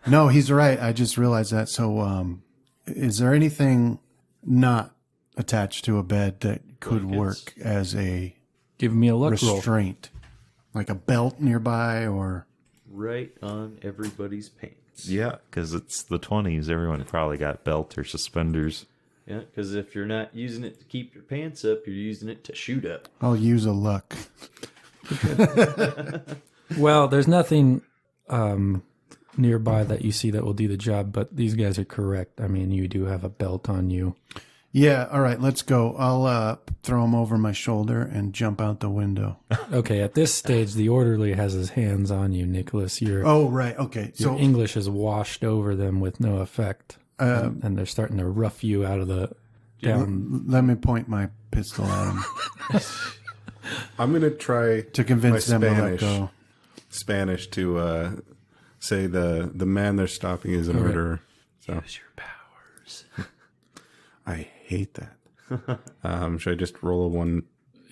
No, he's right. I just realized that. So, is there anything not attached to a bed that could work as a Give me a luck roll. restraint? Like a belt nearby or... Right on everybody's pants. Yeah, because it's the 20s. Everyone probably got belt or suspenders. Yeah, because if you're not using it to keep your pants up, you're using it to shoot up. I'll use a luck. Well, there's nothing nearby that you see that will do the job, but these guys are correct. I mean, you do have a belt on you. Yeah, all right, let's go. I'll throw him over my shoulder and jump out the window. Okay, at this stage, the orderly has his hands on you, Nicholas. Oh, right, okay. Your So English is washed over them with no effect, and they're starting to rough you out of the down. let me point my pistol at him I'm going to try to convince them to let go. Spanish to say the man they're stopping is a murderer. So. Use your powers. I hate that. Should I just roll a 1?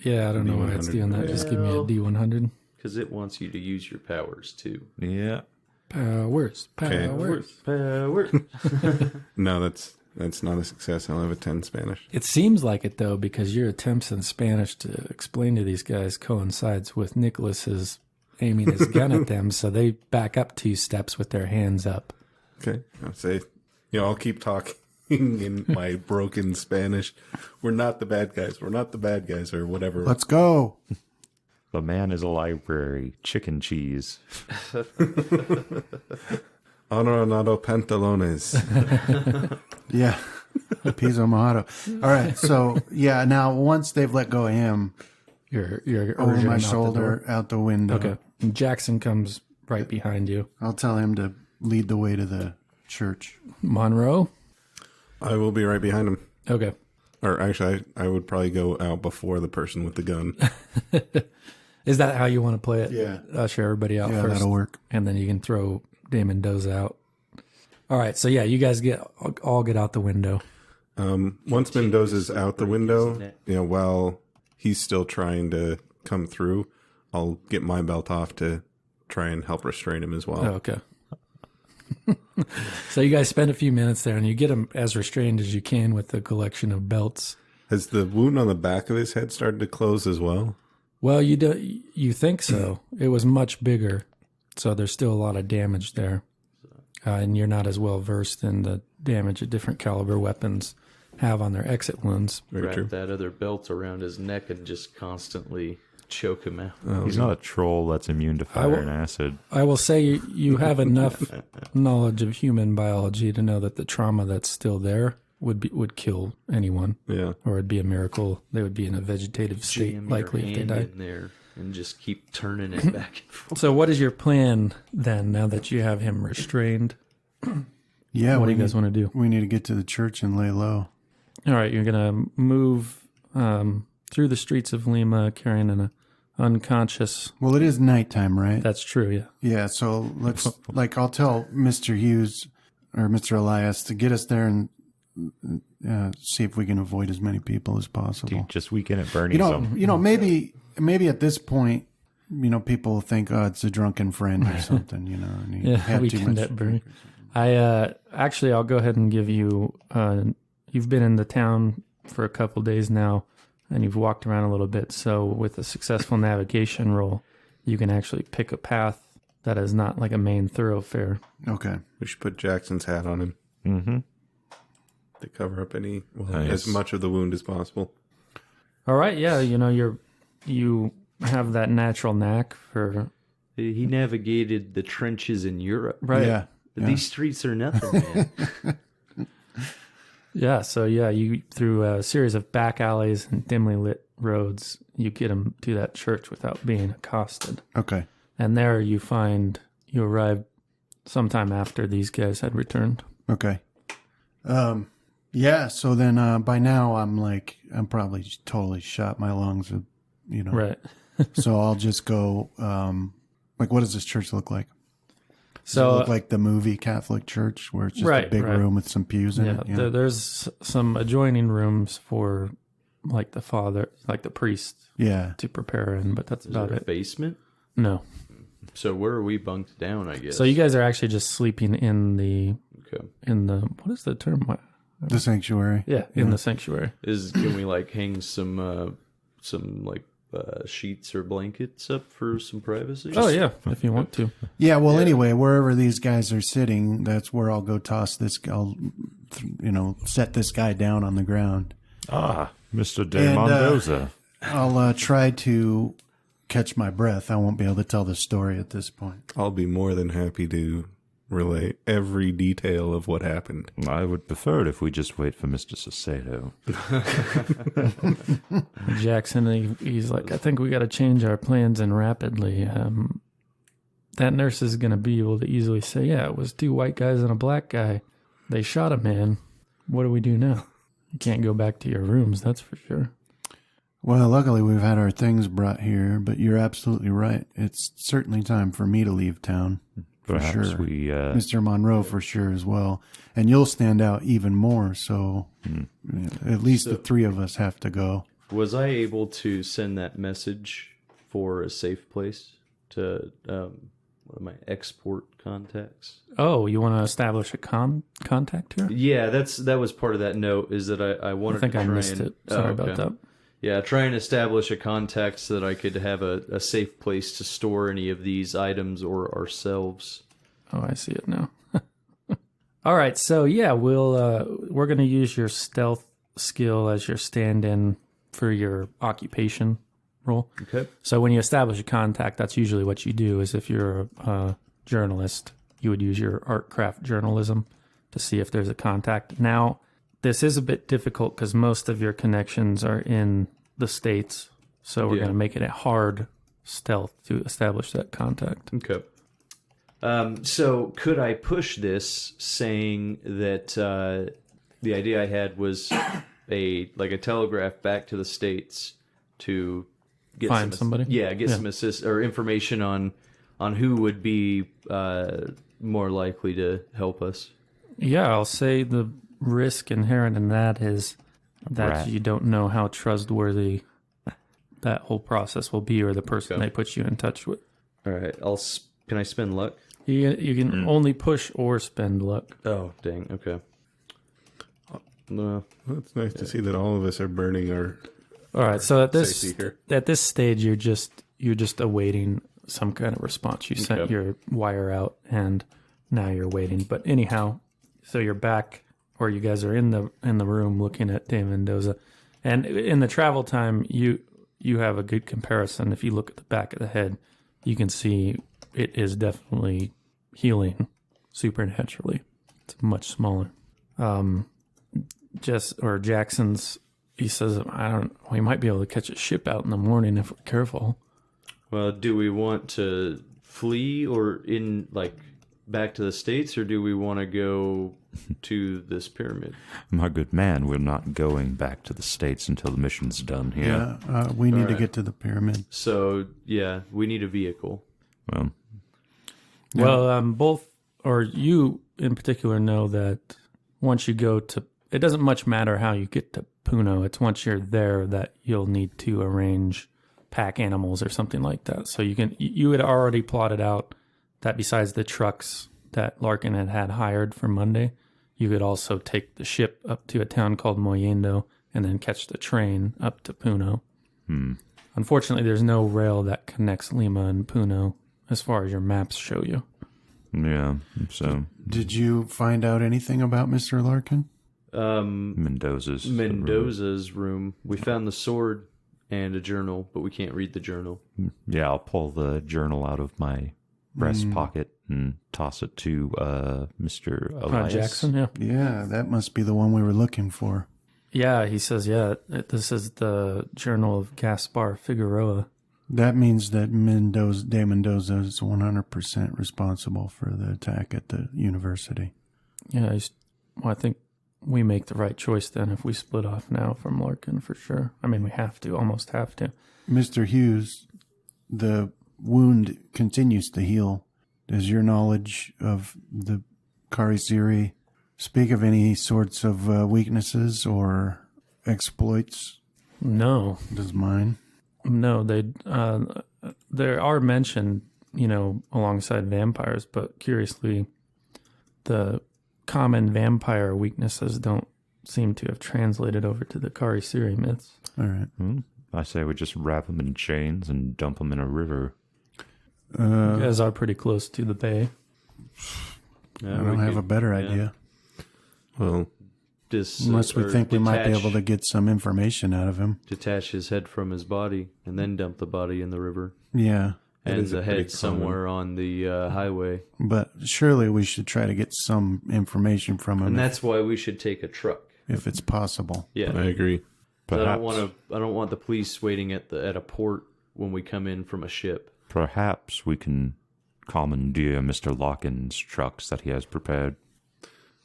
Yeah, I don't know why it's doing that. Just give me a D100. Because it wants you to use your powers, too. Yeah. Powers. Powers. No, that's not a success. I'll have a 10 Spanish. It seems like it, though, because your attempts in Spanish to explain to these guys coincides with Nicholas's aiming his gun at them, so they back up 2 steps with their hands up. Okay. I'll say, I'll keep talking in my broken Spanish. We're not the bad guys. We're not the bad guys, or whatever. Let's go. The man is a library. Chicken cheese. Honorado pantalones. Yeah, piso mojado. All right, so yeah, now once they've let go of him, You're over urging my him out the shoulder, door. out the window. Okay. And Jackson comes right behind you. I'll tell him to lead the way to the church. Monroe? I will be right behind him. Okay. Or actually, I would probably go out before the person with the gun. Is that how you want to play it? Yeah. Usher everybody out Yeah, first. that'll work. And then you can throw Damon Doze out. All right. So, yeah, you guys all get out the window. Once Mendoza's out the window, while he's still trying to come through, I'll get my belt off to try and help restrain him as well. Oh, okay. So you guys spend a few minutes there, and you get him as restrained as you can with the collection of belts. Has the wound on the back of his head started to close as well? Well, you think so. It was much bigger, so there's still a lot of damage there. And you're not as well versed in the damage that different caliber weapons have on their exit wounds. Very true. Wrap that other belt around his neck and just constantly choke him out. He's not a troll that's immune to fire and acid. I will say you have enough knowledge of human biology to know that the trauma that's still there would kill anyone. Yeah. Or it'd be a miracle. They would be in a vegetative state, Jam likely your if they hand died. in there and just keep turning it back and forth. So what is your plan then, now that you have him restrained? Yeah, What do you guys want to do? We need to get to the church and lay low. All right, you're going to move through the streets of Lima carrying an unconscious... Well, it is nighttime, right? That's true, yeah. Yeah, so let's, I'll tell Mr. Hughes or Mr. Elias to get us there and see if we can avoid as many people as possible. Dude, just weekend at Bernie's. Maybe at this point, people think, oh, it's a drunken friend or something, and you have too weekend much. at Bernie. I'll go ahead and give you, you've been in the town for a couple days now, and you've walked around a little bit. So with a successful navigation roll, you can actually pick a path that is not like a main thoroughfare. Okay. We should put Jackson's hat on him Mm-hmm. to cover up Nice. as much of the wound as possible. All right, yeah, you have that natural knack for He navigated the trenches in Europe. right. Yeah. These streets are nothing, man. Yeah, so you through a series of back alleys and dimly lit roads, you get him to that church without being accosted. Okay. And there you arrive sometime after these guys had returned. Okay. Yeah. So then, by now I'm probably just totally shot my lungs, Right. So I'll just go, what does this church look like? Does it So look like the movie Catholic church where it's just a Right, big right. room with some pews in yeah, it? there's some adjoining rooms for like the priest Yeah. to prepare in, but that's Is about there a it. basement? No. So where are we bunked down, I guess? So you guys are actually just sleeping in the Okay. what is the term? The sanctuary. Yeah, in the sanctuary. Can we hang some sheets or blankets up for some privacy? Oh, yeah, if you want to. Yeah, well, anyway, wherever these guys are sitting, that's where I'll go toss this. I'll, set this guy down on the ground. Ah, Mr. de Mendoza. I'll try to catch my breath. I won't be able to tell the story at this point. I'll be more than happy to relay every detail of what happened. I would prefer it if we just wait for Mr. Saucedo. Jackson, he's like, I think we got to change our plans and rapidly. That nurse is going to be able to easily say, yeah, it was 2 white guys and a black guy. They shot a man. What do we do now? You can't go back to your rooms, that's for sure. Well, luckily we've had our things brought here, but you're absolutely right. It's certainly time for me to leave town. For Perhaps sure. we... Mr. Monroe for sure as well. And you'll stand out even more, so at least the 3 of us have to go. Was I able to send that message for a safe place to one of my export contacts? Oh, you want to establish a contact here? Yeah, that was part of that note, is that I wanted I think to I try missed it. Sorry about that. Yeah, try and establish a contact so that I could have a safe place to store any of these items or ourselves. Oh, I see it now. All right, so yeah, we're going to use your stealth skill as your stand-in for your occupation roll. Okay. So when you establish a contact, that's usually what you do. Is if you're a journalist, you would use your art craft journalism to see if there's a contact. Now, this is a bit difficult because most of your connections are in the States, so we're going to make it a hard stealth to establish that contact. Okay. So could I push this saying that the idea I had was a telegraph back to the States to get Find somebody? Some assist or information on who would be more likely to help us? Yeah, I'll say the risk inherent in that is that you don't know how trustworthy that whole process will be or the person they put you in touch with. All right, can I spend luck? You can only push or spend luck. Oh, dang. Okay. No. Well, it's nice to see that all of us are burning our All right, so at safety here. this stage, you're just awaiting some kind of response. You sent your wire out, and now you're waiting. But anyhow, so you're back, or you guys are in the room looking at De Mendoza, and in the travel time, you have a good comparison. If you look at the back of the head, you can see it is definitely healing supernaturally. It's much smaller. Jackson's. He says, we might be able to catch a ship out in the morning if we're careful. Well, do we want to flee or back to the States, or do we want to go to this pyramid? My good man, we're not going back to the States until the mission's done here. Yeah, we need to get to the pyramid. So, yeah, we need a vehicle. Well, both, or you in particular, know that once you go to, it doesn't much matter how you get to Puno. It's once you're there that you'll need to arrange pack animals or something like that. So you had already plotted out that besides the trucks that Larkin had hired for Monday, you could also take the ship up to a town called Mollendo and then catch the train up to Puno. Unfortunately, there's no rail that connects Lima and Puno as far as your maps show you. Yeah, so... Did you find out anything about Mr. Larkin? Mendoza's room. We found the sword and a journal, but we can't read the journal. Yeah, I'll pull the journal out of my breast pocket and toss it to Mr. Elias. Jackson, yeah. Yeah, that must be the one we were looking for. Yeah, he says, this is the journal of Gaspar Figueroa. That means that De Mendoza is 100% responsible for the attack at the university. Yeah, I think we make the right choice then if we split off now from Larkin for sure. I mean, we almost have to. Mr. Hughes, the wound continues to heal. Does your knowledge of the Karisiri speak of any sorts of weaknesses or exploits? No. Does mine? No, there are mentioned, alongside vampires, but curiously, the common vampire weaknesses don't seem to have translated over to the Karisiri myths. All right. I say we just wrap them in chains and dump them in a river. You guys are pretty close to the bay. I don't have a better idea. Well, Unless we think we might be able to get some information out of him. Detach his head from his body and then dump the body in the river. Yeah. And is the a pretty head somewhere on the highway. But surely we should try to get some information from him. And that's why we should take a truck. if it's possible. Yeah. I agree. I don't want the police waiting at a port when we come in from a ship. Perhaps we can commandeer Mr. Larkin's trucks that he has prepared.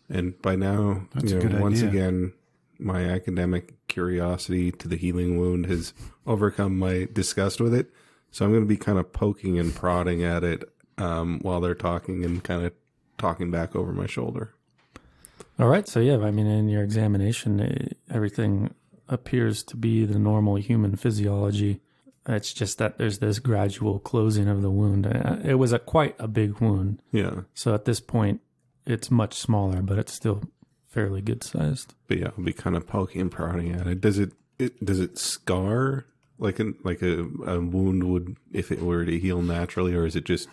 And by now, That's a good once idea. again, my academic curiosity to the healing wound has overcome my disgust with it. So I'm going to be kind of poking and prodding at it while they're talking and kind of talking back over my shoulder. All right. So, yeah, I mean, in your examination, everything appears to be the normal human physiology. It's just that there's this gradual closing of the wound. It was quite a big wound. Yeah. So at this point, it's much smaller, but it's still fairly good sized. But yeah, I'll be kind of poking and prodding at it. Does it scar like a wound would if it were to heal naturally, or is it just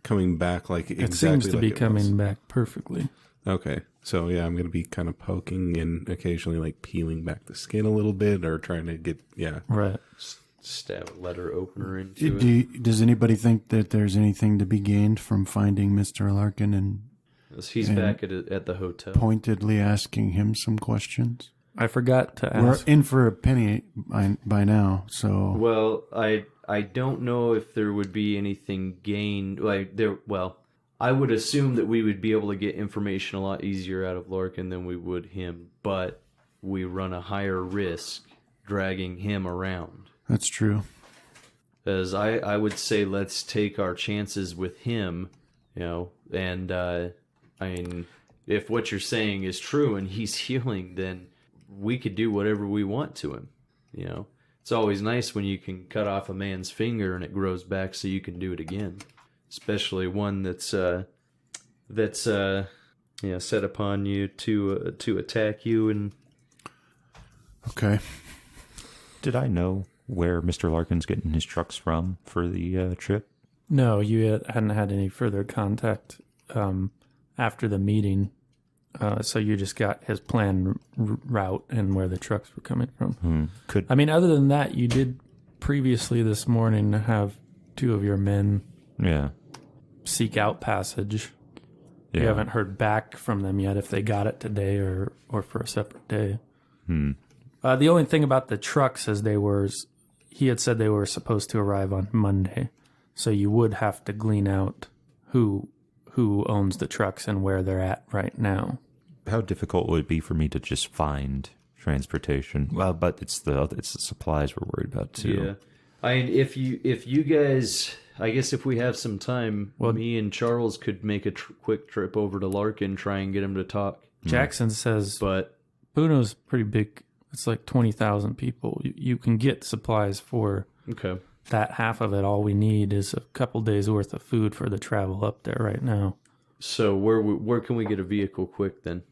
coming back like exactly? It seems to like be it coming was? back perfectly. Okay, so yeah, I'm gonna be kind of poking and occasionally like peeling back the skin a little bit, or trying to get Right. Stab a letter opener into it. Does anybody think that there's anything to be gained from finding Mr. Larkin and He's back at the hotel. pointedly asking him some questions? I forgot to We're ask. in for a penny by now, so Well, I don't know if there would be anything gained. I would assume that we would be able to get information a lot easier out of Larkin than we would him, but we run a higher risk dragging him around. that's true. As I would say, let's take our chances with him, and I mean, if what you're saying is true and he's healing, then we could do whatever we want to him. It's always nice when you can cut off a man's finger and it grows back so you can do it again, especially one that's set upon you to attack you. And Okay. Did I know where Mr. Larkin's getting his trucks from for the trip? No, you hadn't had any further contact after the meeting. So you just got his planned route and where the trucks were coming from. I mean, other than that, you did previously this morning have two of your men seek out passage. Yeah. You haven't heard back from them yet if they got it today or for a separate day. The only thing about the trucks is he had said they were supposed to arrive on Monday. So you would have to glean out who owns the trucks and where they're at right now. How difficult would it be for me to just find transportation? Well, but it's the supplies we're worried about too. Yeah, I mean, if you guys, I guess if we have some time, me and Charles could make a quick trip over to Larkin, try and get him to talk. Jackson says, But Buno's pretty big. It's like 20,000 people. You can get supplies for okay. that half of it. All we need is a couple days worth of food for the travel up there right now. So where can we get a vehicle quick then?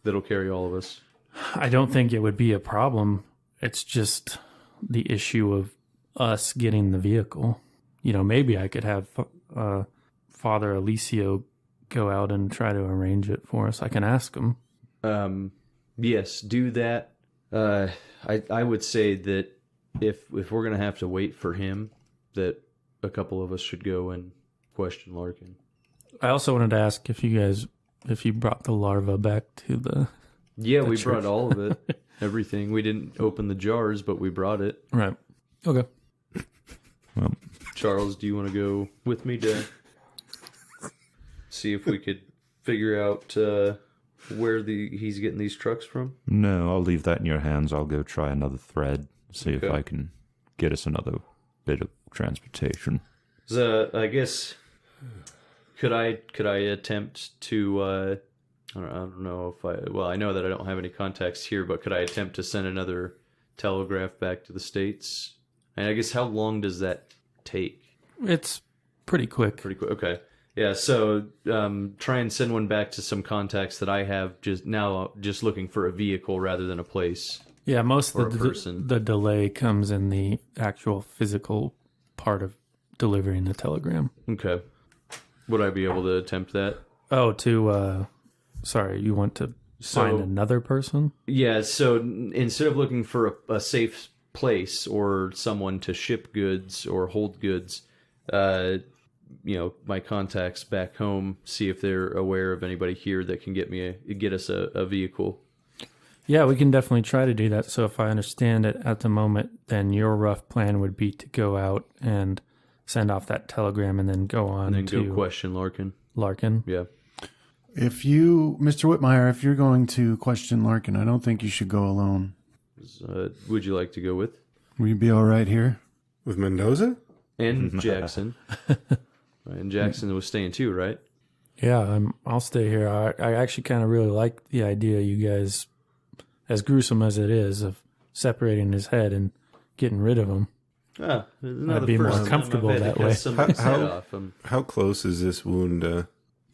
That'll carry all of us. I don't think it would be a problem. It's just the issue of us getting the vehicle. Maybe I could have Father Alicio go out and try to arrange it for us. I can ask him. Yes, do that. I would say that if we're gonna have to wait for him, that a couple of us should go and question Larkin. I also wanted to ask if you brought the larva back to the... Yeah, we church. brought all of it. Everything. We didn't open the jars, but we brought it. Right. Okay. Well, Charles, do you want to go with me to see if we could figure out where he's getting these trucks from? no, I'll leave that in your hands. I'll go try another thread, see if I can get us another bit of transportation. I guess could I attempt to I don't know if I know that I don't have any contacts here, but could I attempt to send another telegraph back to the States? And I guess how long does that take? It's pretty quick. Pretty quick. Okay. Yeah, so try and send one back to some contacts that I have just looking for a vehicle rather than a place. Yeah, most or of a person. the delay comes in the actual physical part of delivering the telegram. Okay. Would I be able to attempt that? Oh, sorry, you want to find another person? Yeah, so instead of looking for a safe place or someone to ship goods or hold goods, my contacts back home, see if they're aware of anybody here that can get us a vehicle. Yeah, we can definitely try to do that. So if I understand it at the moment, then your rough plan would be to go out and send off that telegram and then go on And then to go question Larkin. Larkin. Yeah. If you, Mr. Whitmire, if you're going to question Larkin, I don't think you should go alone. Would you like to go with? Will you be all right here? With Mendoza? And Jackson. And Jackson was staying too, right? Yeah, I'll stay here. I actually kind of really like the idea, you guys, as gruesome as it is, of separating his head and getting rid of him. I'd be more comfortable that way. How close is this wound?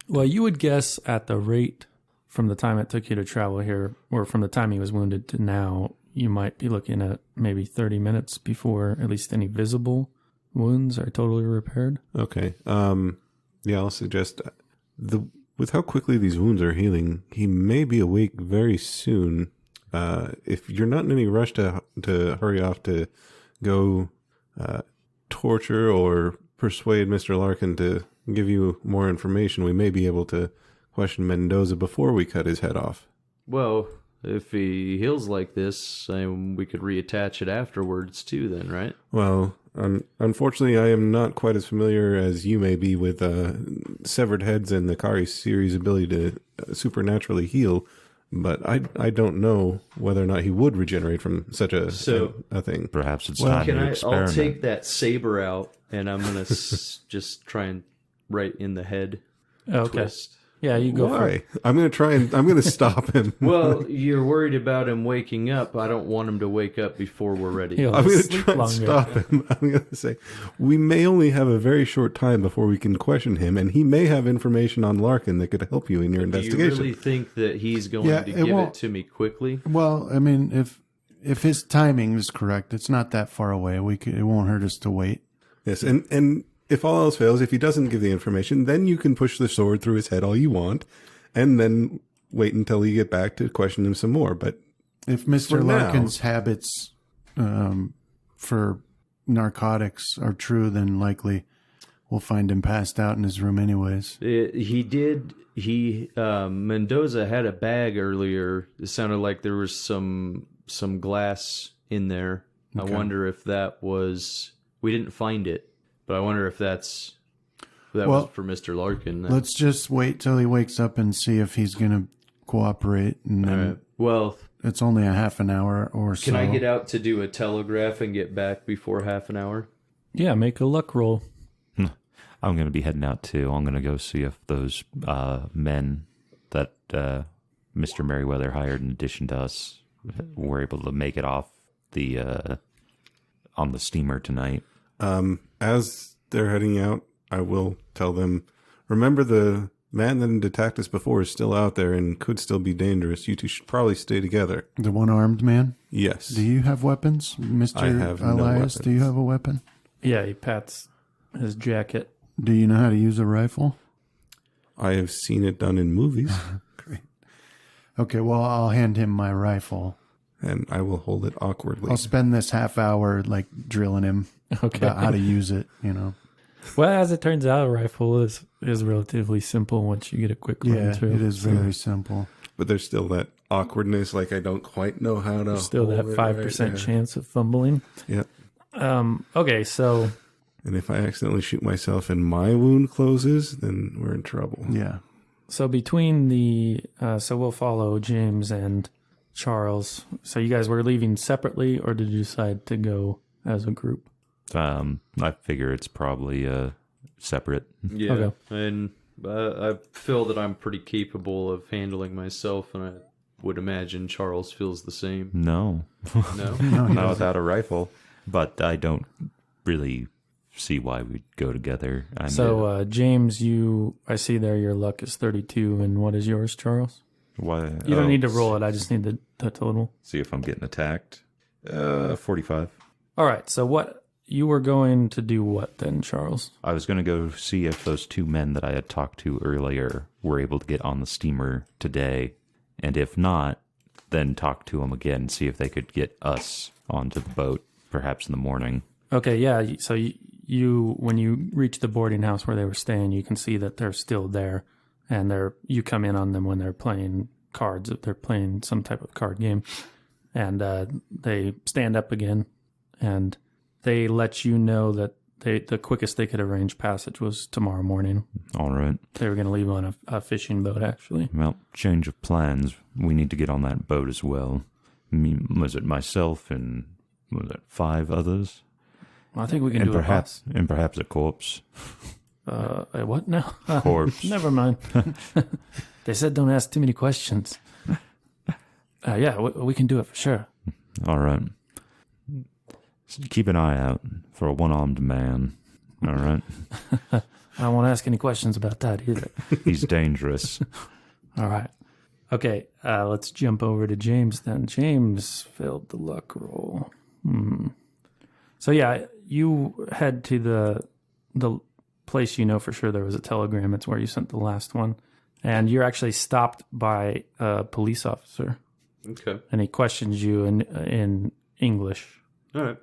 Well, you would guess at the rate from the time it took you to travel here, or from the time he was wounded to now, you might be looking at maybe 30 minutes before at least any visible wounds are totally repaired. Okay. Yeah, I'll suggest with how quickly these wounds are healing, he may be awake very soon. If you're not in any rush to hurry off to go torture or persuade Mr. Larkin to give you more information, we may be able to question Mendoza before we cut his head off. Well, if he heals like this, we could reattach it afterwards too then, right? Well, unfortunately, I am not quite as familiar as you may be with severed heads and the Kari series' ability to supernaturally heal, but I don't know whether or not he would regenerate from such a thing. Perhaps it's time to experiment. I'll take that saber out, and I'm going to just try and right in the head twist. Yeah, you go for it. I'm going to stop him. Well, you're worried about him waking up. I don't want him to wake up before we're ready. I'm going to try and stop him. I'm going to say, we may only have a very short time before we can question him, and he may have information on Larkin that could help you in your investigation. Do you really think that he's going to give it to me quickly? Well, I mean, if his timing is correct, it's not that far away. It won't hurt us to wait. Yes, and if all else fails, if he doesn't give the information, then you can push the sword through his head all you want, and then wait until you get back to question him some more. But if Mr. Larkin's habits for narcotics are true, then likely we'll find him passed out in his room anyways. Mendoza had a bag earlier. It sounded like there was some glass in there. Okay. I wonder if that was... We didn't find it. But I wonder if that was for Mr. Larkin. Let's just wait till he wakes up and see if he's going to cooperate. And then right. Well, it's only a half an hour or so. Can I get out to do a telegraph and get back before half an hour? Yeah, make a luck roll. I'm going to be heading out too. I'm going to go see if those men that Mr. Merriweather hired in addition to us were able to make it off on the steamer tonight. As they're heading out, I will tell them, remember the man that attacked us before is still out there and could still be dangerous. You two should probably stay together. The one-armed man? Yes. Do you have weapons, Mr. I have Elias? no weapons. Do you have a weapon? Yeah, he pats his jacket. Do you know how to use a rifle? I have seen it done in movies. Great. Okay, well, I'll hand him my rifle. And I will hold it awkwardly. I'll spend this half hour drilling him about how to use it, Well, as it turns out, a rifle is relatively simple once you get a quick run through. It is very simple. But there's still that awkwardness, like I don't quite know how to There's still that 5% chance of fumbling. Yep. Okay, so... And if I accidentally shoot myself and my wound closes, then we're in trouble. Yeah. So between so we'll follow James and Charles. So you guys were leaving separately, or did you decide to go as a group? I figure it's probably separate. Yeah, okay. And I feel that I'm pretty capable of handling myself, and I would imagine Charles feels the same. No. No? Not without a rifle. But I don't really see why we'd go together. James, I see there your luck is 32, and what is yours, Charles? Why? You don't need to roll it. I just need the total. See if I'm getting attacked. 45. All right. So what you were going to do? What then, Charles? I was going to go see if those two men that I had talked to earlier were able to get on the steamer today, and if not, then talk to them again, see if they could get us onto the boat, perhaps in the morning. Okay. Yeah. So you when you reach the boarding house where they were staying, you can see that they're still there, and you come in on them when they're playing cards. If they're playing some type of card game, and they stand up again, and they let you know that the quickest they could arrange passage was tomorrow morning. All right. They were going to leave on a fishing boat, actually. Well, change of plans. We need to get on that boat as well. Was it myself and was it 5 others? Well, I think we can And do perhaps and perhaps a corpse. a what now? Corpse. Never mind. They said don't ask too many questions. Yeah, we can do it for sure. All right. Keep an eye out for a one-armed man. All right. I won't ask any questions about that either. He's dangerous. All right. Okay, let's jump over to James then. James failed the luck roll. So yeah, you head to the place you know for sure there was a telegram. It's where you sent the last one. And you're actually stopped by a police officer. Okay. And he questions you in English. All right.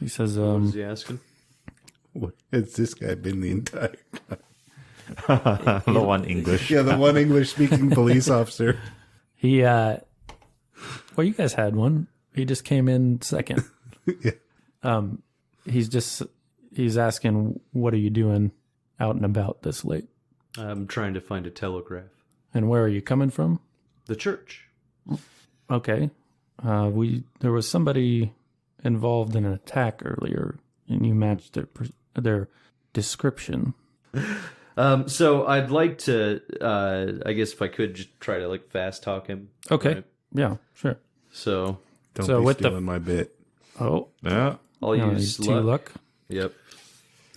He says, What is he asking? What has this guy been the entire time? The one English. Yeah, the one English-speaking police officer. he, well, you guys had one. He just came in second. Yeah. He's asking, what are you doing out and about this late? I'm trying to find a telegraph. And where are you coming from? The church. Okay. There was somebody involved in an attack earlier, and you matched their description. So I'd like to, I guess if I could just try to like fast talk him. Okay. Right? Yeah, sure. So Don't So be with the- stealing my bit. Oh, Yeah. I'll use 2 luck. Yep.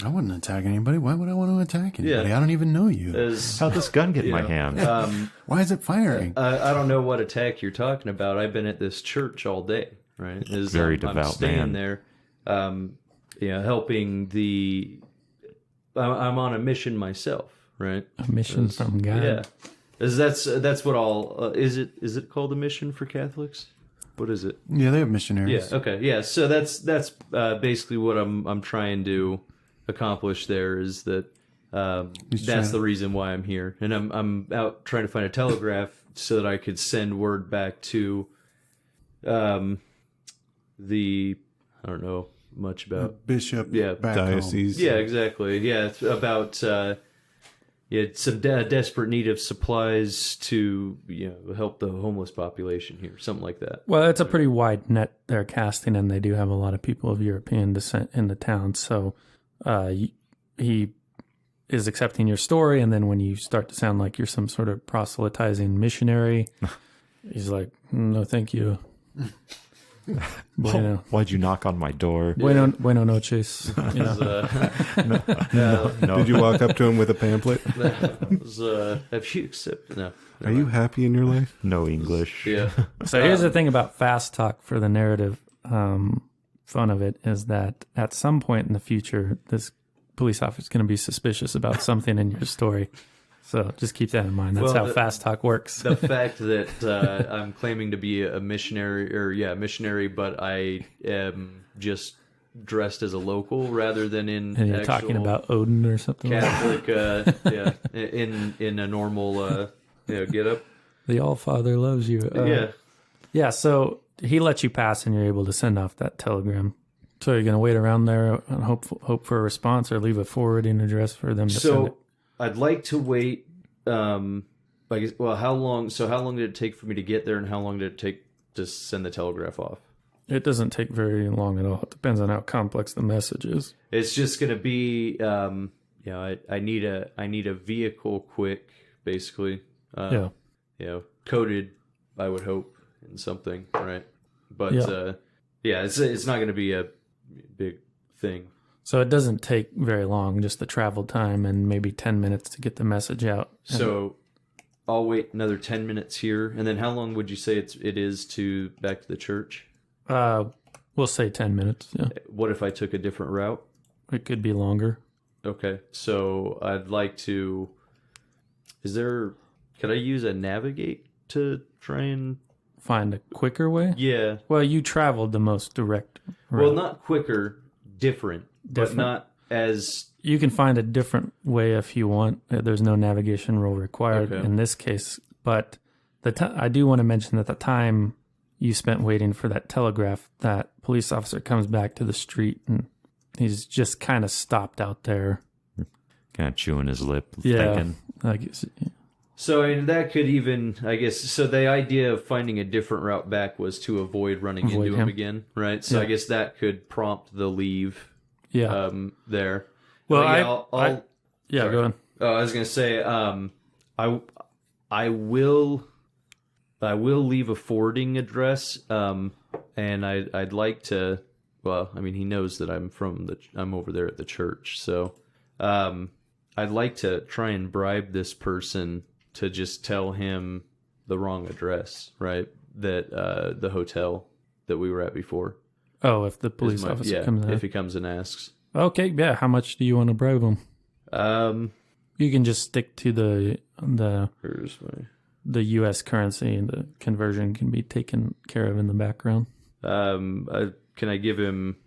I wouldn't attack anybody. Why would I want to attack anybody? Yeah. I don't even know you. How'd this gun get in my hand? Why is it firing? I don't know what attack you're talking about. I've been at this church all day, right? Very I'm devout staying man. there, helping the. I'm on a mission myself, right? A mission from God. Yeah, that's what all. Is it called a mission for Catholics? What is it? Yeah, they have missionaries. Yeah. Okay. Yeah. So that's basically what I'm trying to accomplish. There is that. That's the reason why I'm here, and I'm out trying to find a telegraph so that I could send word back to, I don't know much about. Bishop. Yeah. Back Diocese. Yeah. Exactly. Yeah. It's about. It's a desperate need of supplies to help the homeless population here, something like that. Well, it's a pretty wide net they're casting, and they do have a lot of people of European descent in the town. So he is accepting your story, and then when you start to sound like you're some sort of proselytizing missionary, he's like, no, thank you. Bueno, Why'd you knock on my door? bueno noches. You know. No. Did you walk up to him with a pamphlet? Have you accepted? No. Are you happy in your life? No English. Yeah. So here's the thing about fast talk for the narrative fun of it is that at some point in the future, this police officer is going to be suspicious about something in your story. So just keep that in mind. That's how fast talk works. The fact that I'm claiming to be a missionary, but I am just dressed as a local rather than in And you're talking about Odin or something like that. Catholic, in a normal get up. The All-Father loves you. Yeah, so he lets you pass and you're able to send off that telegram. So you're going to wait around there and hope for a response or leave a forwarding address for them to send it? I'd like to wait. How long? So how long did it take for me to get there, and how long did it take to send the telegraph off? It doesn't take very long at all. It depends on how complex the message is. It's just going to be, I need a vehicle quick, basically. Coated, I would hope, in something, right? But it's not going to be a big thing. So it doesn't take very long, just the travel time and maybe 10 minutes to get the message out. So I'll wait another 10 minutes here. And then how long would you say it is to back to the church? We'll say 10 minutes. Yeah, What if I took a different route? it could be longer. Okay, so I'd like to... Could I use a navigate to try and... Find a quicker way. Yeah. Well, you traveled the most direct route. Well, not quicker, different. But not as... You can find a different way if you want. There's no navigation rule required Okay. in this case. But I do want to mention that the time you spent waiting for that telegraph, that police officer comes back to the street and he's just kind of stopped out there. Kind of chewing his lip, Yeah. thinking. So I mean, that could even, I guess, so the idea of finding a different route back was to avoid running Avoid into him him. again, right? So Yeah. I guess that could prompt the leave Yeah. there. Well, But yeah, Go on. I was going to say, I will leave a forwarding address, and I'd like to. Well, I mean, he knows that I'm over there at the church, so I'd like to try and bribe this person to just tell him the wrong address, right? That the hotel that we were at before. Oh, if the police officer comes in. if he comes and asks. Okay, yeah. How much do you want to bribe him? You can just stick to the Here's my. U.S. currency, and the conversion can be taken care of in the background. Can I give him,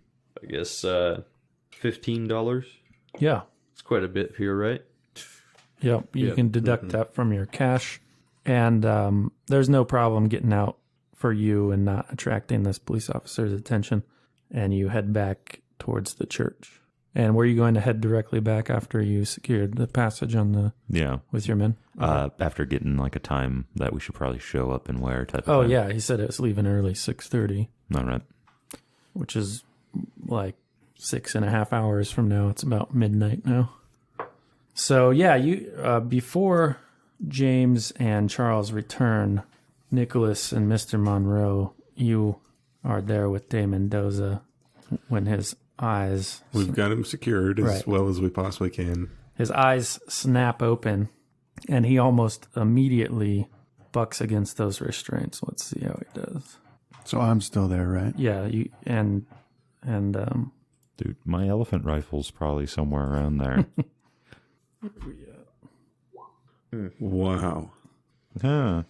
I guess, $15? Yeah. It's quite a bit here, right? Yep. You can deduct that from your cash, and there's no problem getting out for you and not attracting this police officer's attention. And you head back towards the church. And were you going to head directly back after you secured the passage with your men? After getting like a time that we should probably show up and where type of Oh thing. yeah, he said it was leaving early, 6:30, All right. which is like 6.5 hours from now. It's about midnight now. So yeah, you before James and Charles return, Nicholas and Mr. Monroe, you are there with Dame Mendoza when his eyes We've got him secured as Right. well as we possibly can. his eyes snap open, and he almost immediately bucks against those restraints. Let's see how he does. So I'm still there, right? Yeah, you and Dude, my elephant rifle's probably somewhere around there. Wow. Huh.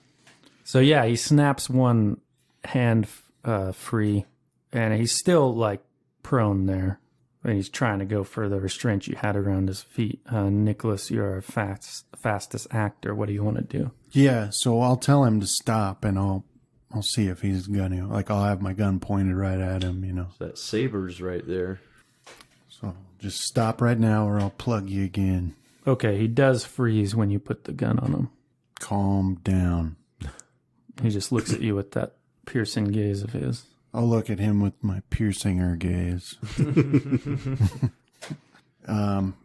so yeah, he snaps one hand free, and he's still like prone there. And he's trying to go for the restraint you had around his feet. Nicholas, you're a fastest actor. What do you want to do? Yeah, so I'll tell him to stop, and I'll see if he's gonna. Like, I'll have my gun pointed right at him, you know. That saber's right there. So just stop right now, or I'll plug you again. Okay, he does freeze when you put the gun on him. Calm down. He just looks at you with that piercing gaze of his. I'll look at him with my piercinger gaze.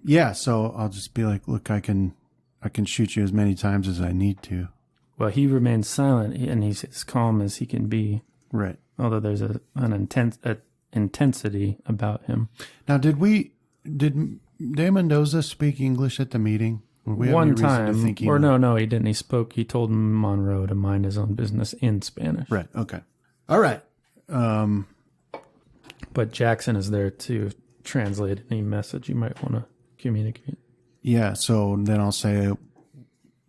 Yeah, so I'll just be like, look, I can shoot you as many times as I need to. Well, he remains silent, and he's as calm as he can be, Right. although there's an intensity about him. Now, did Dame Mendoza speak English at the meeting? Or we have One any reason to time, think he or might? no, he didn't. He spoke. He told Monroe to mind his own business in Spanish. Right. Okay. All right. But Jackson is there to translate any message you might want to communicate. Yeah. So then I'll say,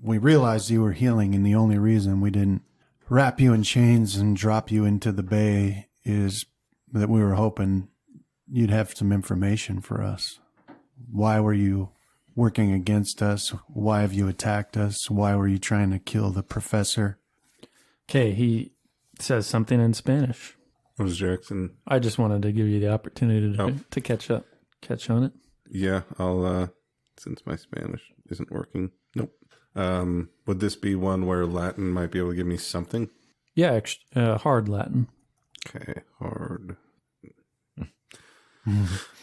we realized you were healing, and the only reason we didn't wrap you in chains and drop you into the bay is that we were hoping you'd have some information for us. Why were you working against us? Why have you attacked us? Why were you trying to kill the professor? Okay, he says something in Spanish. What was Jackson? I just wanted to give you the opportunity to, Oh. to catch on it. Yeah, I'll, since my Spanish isn't working. Nope. Would this be one where Latin might be able to give me something? Yeah, hard Latin. Okay, hard.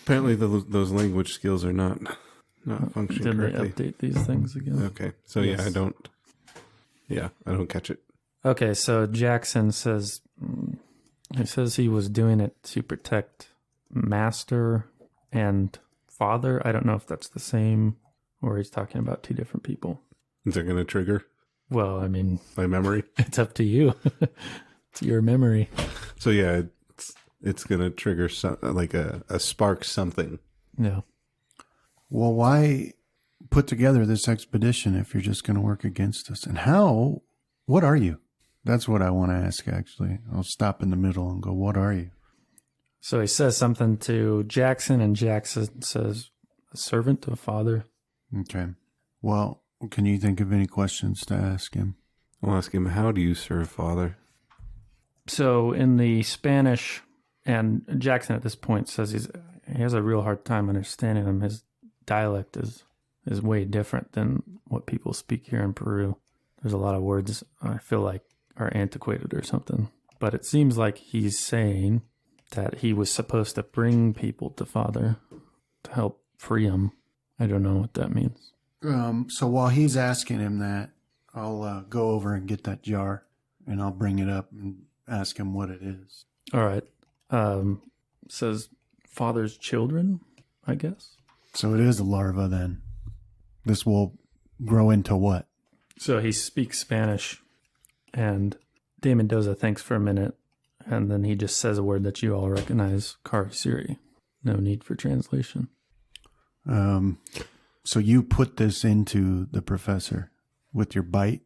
Apparently those language skills are not functioning Did they correctly. update these things again? Okay, so Yes. I don't catch it. Okay, so Jackson says he was doing it to protect master and father. I don't know if that's the same or he's talking about two different people. Is that going to trigger? Well, I mean, My memory. it's up to you. It's your memory. So yeah, it's gonna trigger like a spark something. Yeah. Well, why put together this expedition if you're just going to work against us? And what are you? That's what I want to ask, actually. I'll stop in the middle and go, what are you? So he says something to Jackson, and Jackson says, a servant of Father. Okay. Well, can you think of any questions to ask him? I'll ask him, how do you serve Father? So in the Spanish, and Jackson at this point says he has a real hard time understanding him. His dialect is way different than what people speak here in Peru. There's a lot of words I feel like are antiquated or something. But it seems like he's saying that he was supposed to bring people to Father to help free him. I don't know what that means. So while he's asking him that, I'll go over and get that jar, and I'll bring it up and ask him what it is. All right. Says Father's children, I guess. So it is a larva then. This will grow into what? So he speaks Spanish, and De Mendoza thinks for a minute, and then he just says a word that you all recognize, Karisiri. No need for translation. So you put this into the professor with your bite?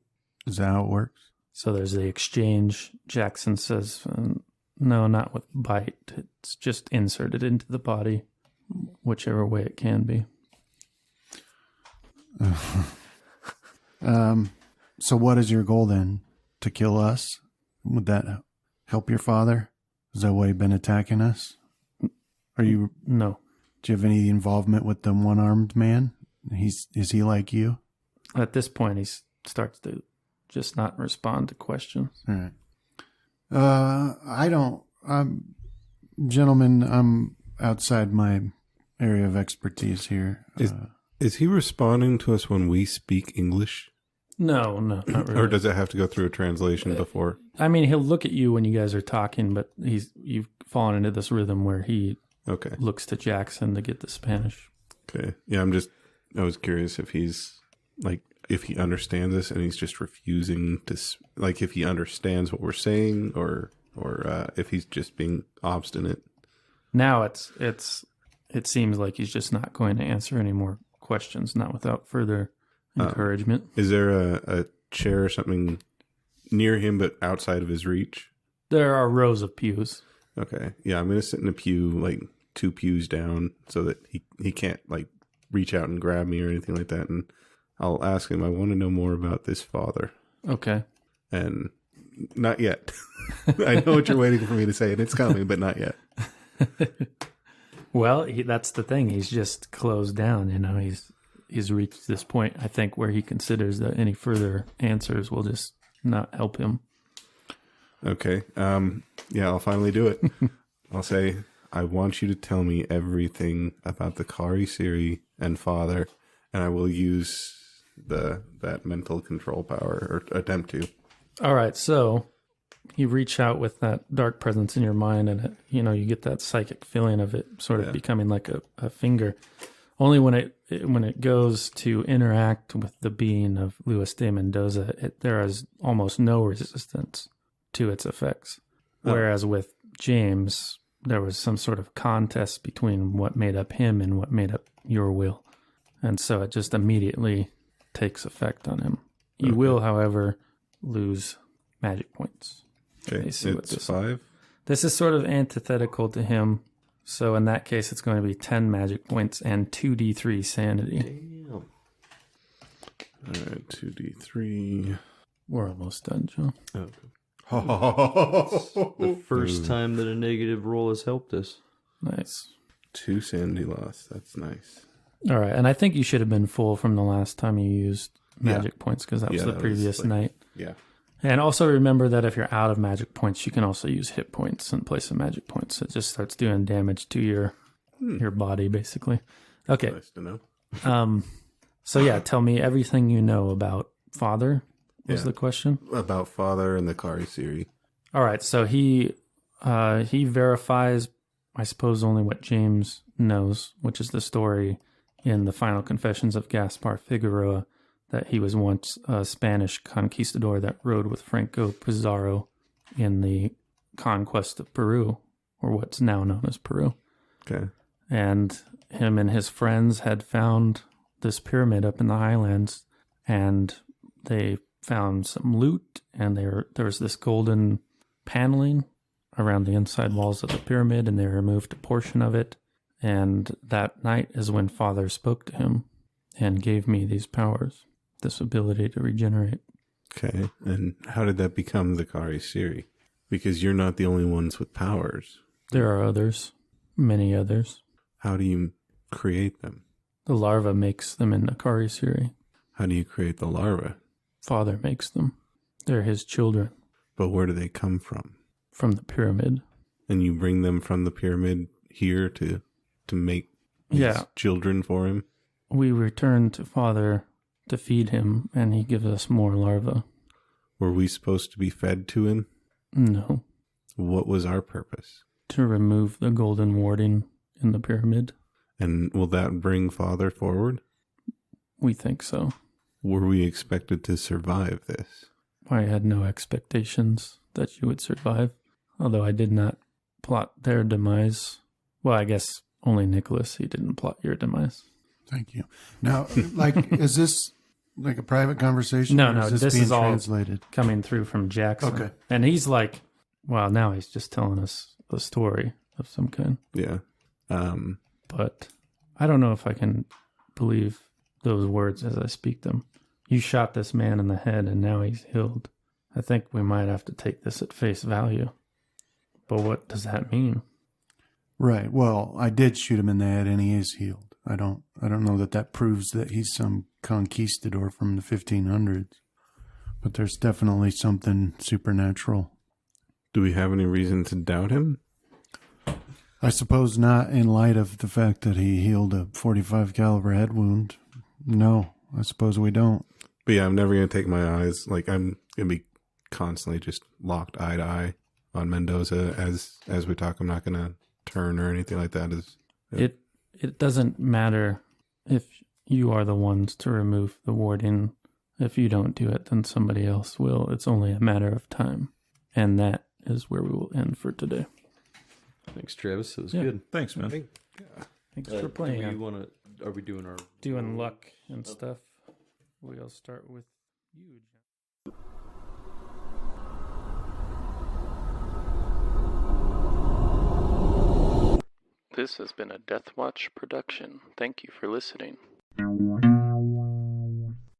Is that how it works? So there's the exchange. Jackson says, no, not with bite. It's just inserted into the body, whichever way it can be. So what is your goal then? To kill us? Would that help your father? Is that why you've been attacking us? Are you? No. Do you have any involvement with the one-armed man? Is he like you? At this point, he starts to just not respond to questions. All right. I don't. Gentlemen, I'm outside my area of expertise here. Is he responding to us when we speak English? No, not really. Or does it have to go through a translation before? I mean, he'll look at you when you guys are talking, but you've fallen into this rhythm where he looks to Jackson to get the Spanish. Okay. Yeah, I was curious if he's like, if he understands this and he's just refusing to, like, if he understands what we're saying or if he's just being obstinate. Now it seems like he's just not going to answer any more questions, not without further encouragement. Is there a chair or something near him but outside of his reach? There are rows of pews. Okay. Yeah, I'm going to sit in a pew, like 2 pews down so that he can't, like, reach out and grab me or anything like that. And I'll ask him, I want to know more about this Father. Okay. And not yet. I know what you're waiting for me to say, and it's coming, but not yet. Well, that's the thing. He's just closed down. He's reached this point, I think, where he considers that any further answers will just not help him. Okay. Yeah, I'll finally do it. I'll say, I want you to tell me everything about the Kari Siri and Father, and I will use that mental control power, or attempt to. All right, so you reach out with that dark presence in your mind, and you get that psychic feeling of it sort of becoming like a finger. Only when it goes to interact with the being of Luis de Mendoza, there is almost no resistance to its effects. Whereas with James, there was some sort of contest between what made up him and what made up your will. And so it just immediately takes effect on him. You will, however, lose magic points. Okay, it's 5. This is sort of antithetical to him. So in that case, it's going to be 10 magic points and 2d3 sanity. Damn. All right, 2d3. We're almost done, Joe. The first time that a negative roll has helped us. Nice. 2 sanity loss. That's nice. All right, and I think you should have been full from the last time you used magic points, because that was the previous night. Yeah. And also remember that if you're out of magic points, you can also use hit points in place of magic points. It just starts doing damage to your body, basically. Okay. Nice to know. So yeah, tell me everything you know about Father. Was the question about Father and the Kari Siri? All right. So he verifies, I suppose, only what James knows, which is the story in the Final Confessions of Gaspar Figueroa that he was once a Spanish conquistador that rode with Franco Pizarro in the conquest of Peru, or what's now known as Peru. Okay. And him and his friends had found this pyramid up in the highlands, and they found some loot, and there was this golden paneling around the inside walls of the pyramid, and they removed a portion of it. And that night is when Father spoke to him and gave me these powers, this ability to regenerate. Okay. And how did that become the Kari Siri? Because you're not the only ones with powers. There are others, many others. How do you create them? The larva makes them in the Kari Siri. How do you create the larva? Father makes them. They're his children. But where do they come from? From the pyramid. And you bring them from the pyramid here to make these children for him? We return to Father to feed him, and he gives us more larvae. Were we supposed to be fed to him? No. What was our purpose? To remove the golden warding in the pyramid. And will that bring Father forward? We think so. Were we expected to survive this? I had no expectations that you would survive, although I did not plot their demise. Well, I guess only Nicholas, he didn't plot your demise. Thank you. Now, is this like a private conversation? No, or no, is this being is all translated? Coming through from Jackson. Okay. And he's like, well, now he's just telling us a story of some kind. Yeah. But I don't know if I can believe those words as I speak them. You shot this man in the head and now he's healed. I think we might have to take this at face value. But what does that mean? Right. Well, I did shoot him in the head and he is healed. I don't know that proves that he's some conquistador from the 1500s. But there's definitely something supernatural. Do we have any reason to doubt him? I suppose not, in light of the fact that he healed a 45 caliber head wound. No, I suppose we don't. But yeah, I'm never going to take my eyes. Like, I'm going to be constantly just locked eye to eye on Mendoza as we talk. I'm not going to turn or anything like that. It doesn't matter if you are the ones to remove the warding. If you don't do it, then somebody else will. It's only a matter of time. And that is where we will end for today. Thanks, Travis. It was good. Thanks, man. Thanks for playing. Are we doing our Doing luck and stuff. We'll start with you, John. This has been a Death Watch production. Thank you for listening.